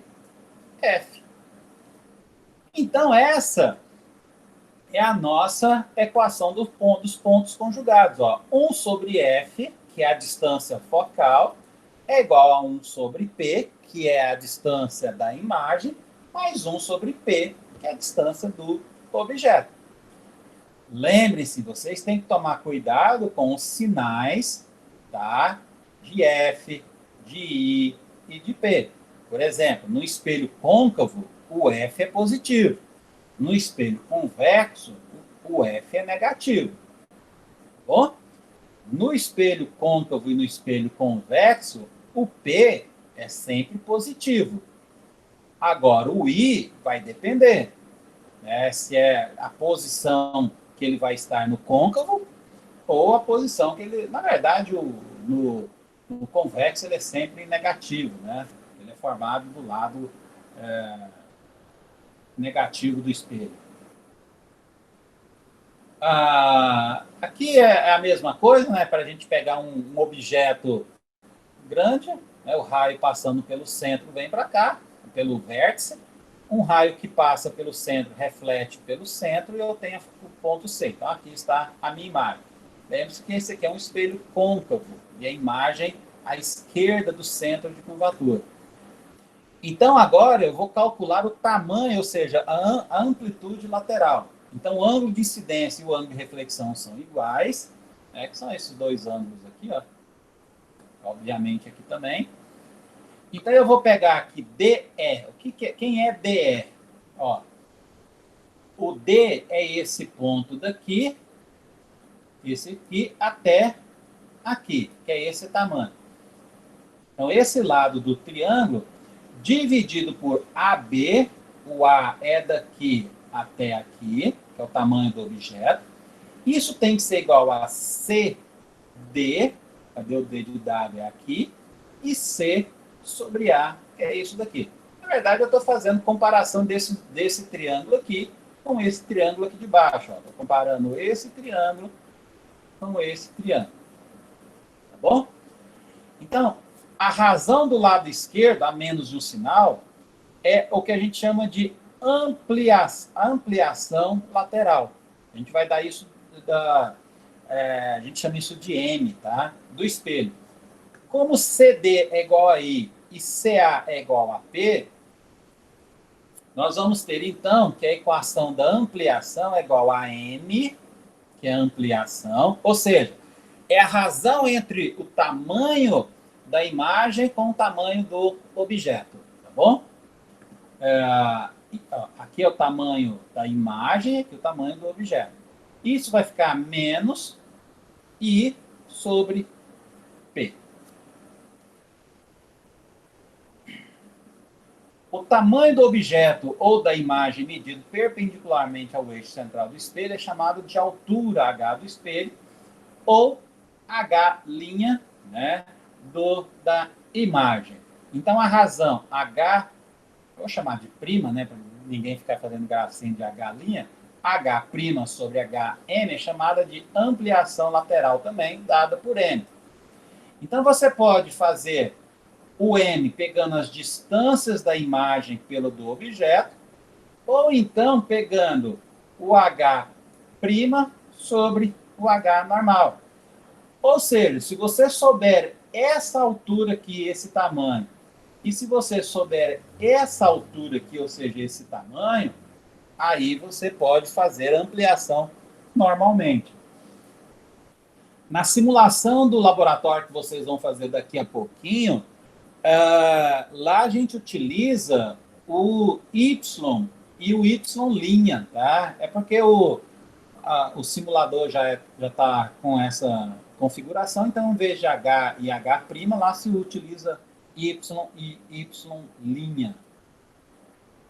F. Então, essa é a nossa equação dos pontos conjugados. Ó. 1 sobre F, que é a distância focal, é igual a 1 sobre P, que é a distância da imagem, mais 1 sobre P, que é a distância do objeto. Lembre-se, vocês têm que tomar cuidado com os sinais, tá? De F, de I e de P. Por exemplo, no espelho côncavo, o F é positivo. No espelho convexo, o F é negativo. Tá bom? No espelho côncavo e no espelho convexo, o P é sempre positivo. Agora, o I vai depender, né? Se é a posição que ele vai estar no côncavo ou a posição que ele... Na verdade, no convexo ele é sempre negativo, né? Ele é formado do lado negativo do espelho. Aqui é a mesma coisa, né? Para a gente pegar um objeto grande, né? O raio passando pelo centro vem para cá, pelo vértice. Um raio que passa pelo centro reflete pelo centro e eu tenho o ponto C. Então, aqui está a minha imagem. Lembre-se que esse aqui é um espelho côncavo e a imagem à esquerda do centro de curvatura. Então, agora eu vou calcular o tamanho, ou seja, a amplitude lateral. Então, o ângulo de incidência e o ângulo de reflexão são iguais, né, que são esses dois ângulos aqui, ó. Obviamente aqui também. Então, eu vou pegar aqui DE. Quem é DE? Ó, o D é esse ponto daqui, esse aqui, até aqui, que é esse tamanho. Então, esse lado do triângulo, dividido por AB, o A é daqui até aqui, que é o tamanho do objeto. Isso tem que ser igual a CD, cadê o D de W? É aqui, e C sobre A, que é isso daqui. Na verdade, eu estou fazendo comparação desse triângulo aqui com esse triângulo aqui de baixo. Estou comparando esse triângulo com esse triângulo. Tá bom? Então, a razão do lado esquerdo, a menos de um sinal, é o que a gente chama de ampliação lateral. A gente vai dar isso a gente chama isso de M, tá? Do espelho. Como CD é igual a I e CA é igual a P, nós vamos ter, então, que a equação da ampliação é igual a M, que é a ampliação, ou seja, é a razão entre o tamanho da imagem com o tamanho do objeto, tá bom? Aqui é o tamanho da imagem, aqui é o tamanho do objeto. Isso vai ficar menos I sobre P. O tamanho do objeto ou da imagem medido perpendicularmente ao eixo central do espelho é chamado de altura H do espelho ou H', né, da imagem. Então, a razão H, vou chamar de prima, né, para ninguém ficar fazendo gracinha de H', H' sobre HM é chamada de ampliação lateral também, dada por M. Então, você pode fazer o M pegando as distâncias da imagem pelo do objeto, ou então pegando o H' sobre o H normal. Ou seja, se você souber essa altura aqui, esse tamanho, e se você souber essa altura aqui, ou seja, esse tamanho, aí você pode fazer a ampliação normalmente. Na simulação do laboratório que vocês vão fazer daqui a pouquinho, lá a gente utiliza o Y e o Y', tá? É porque o simulador já está com essa configuração, então em vez de H e H', lá se utiliza Y e Y'.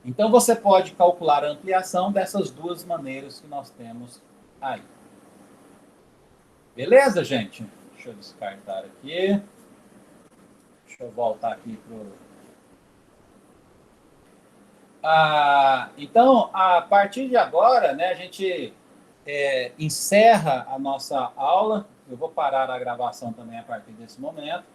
Então você pode calcular a ampliação dessas duas maneiras que nós temos aí. Beleza, gente? Deixa eu descartar aqui. Deixa eu voltar aqui para então, a partir de agora, né, a gente encerra a nossa aula. Eu vou parar a gravação também a partir desse momento.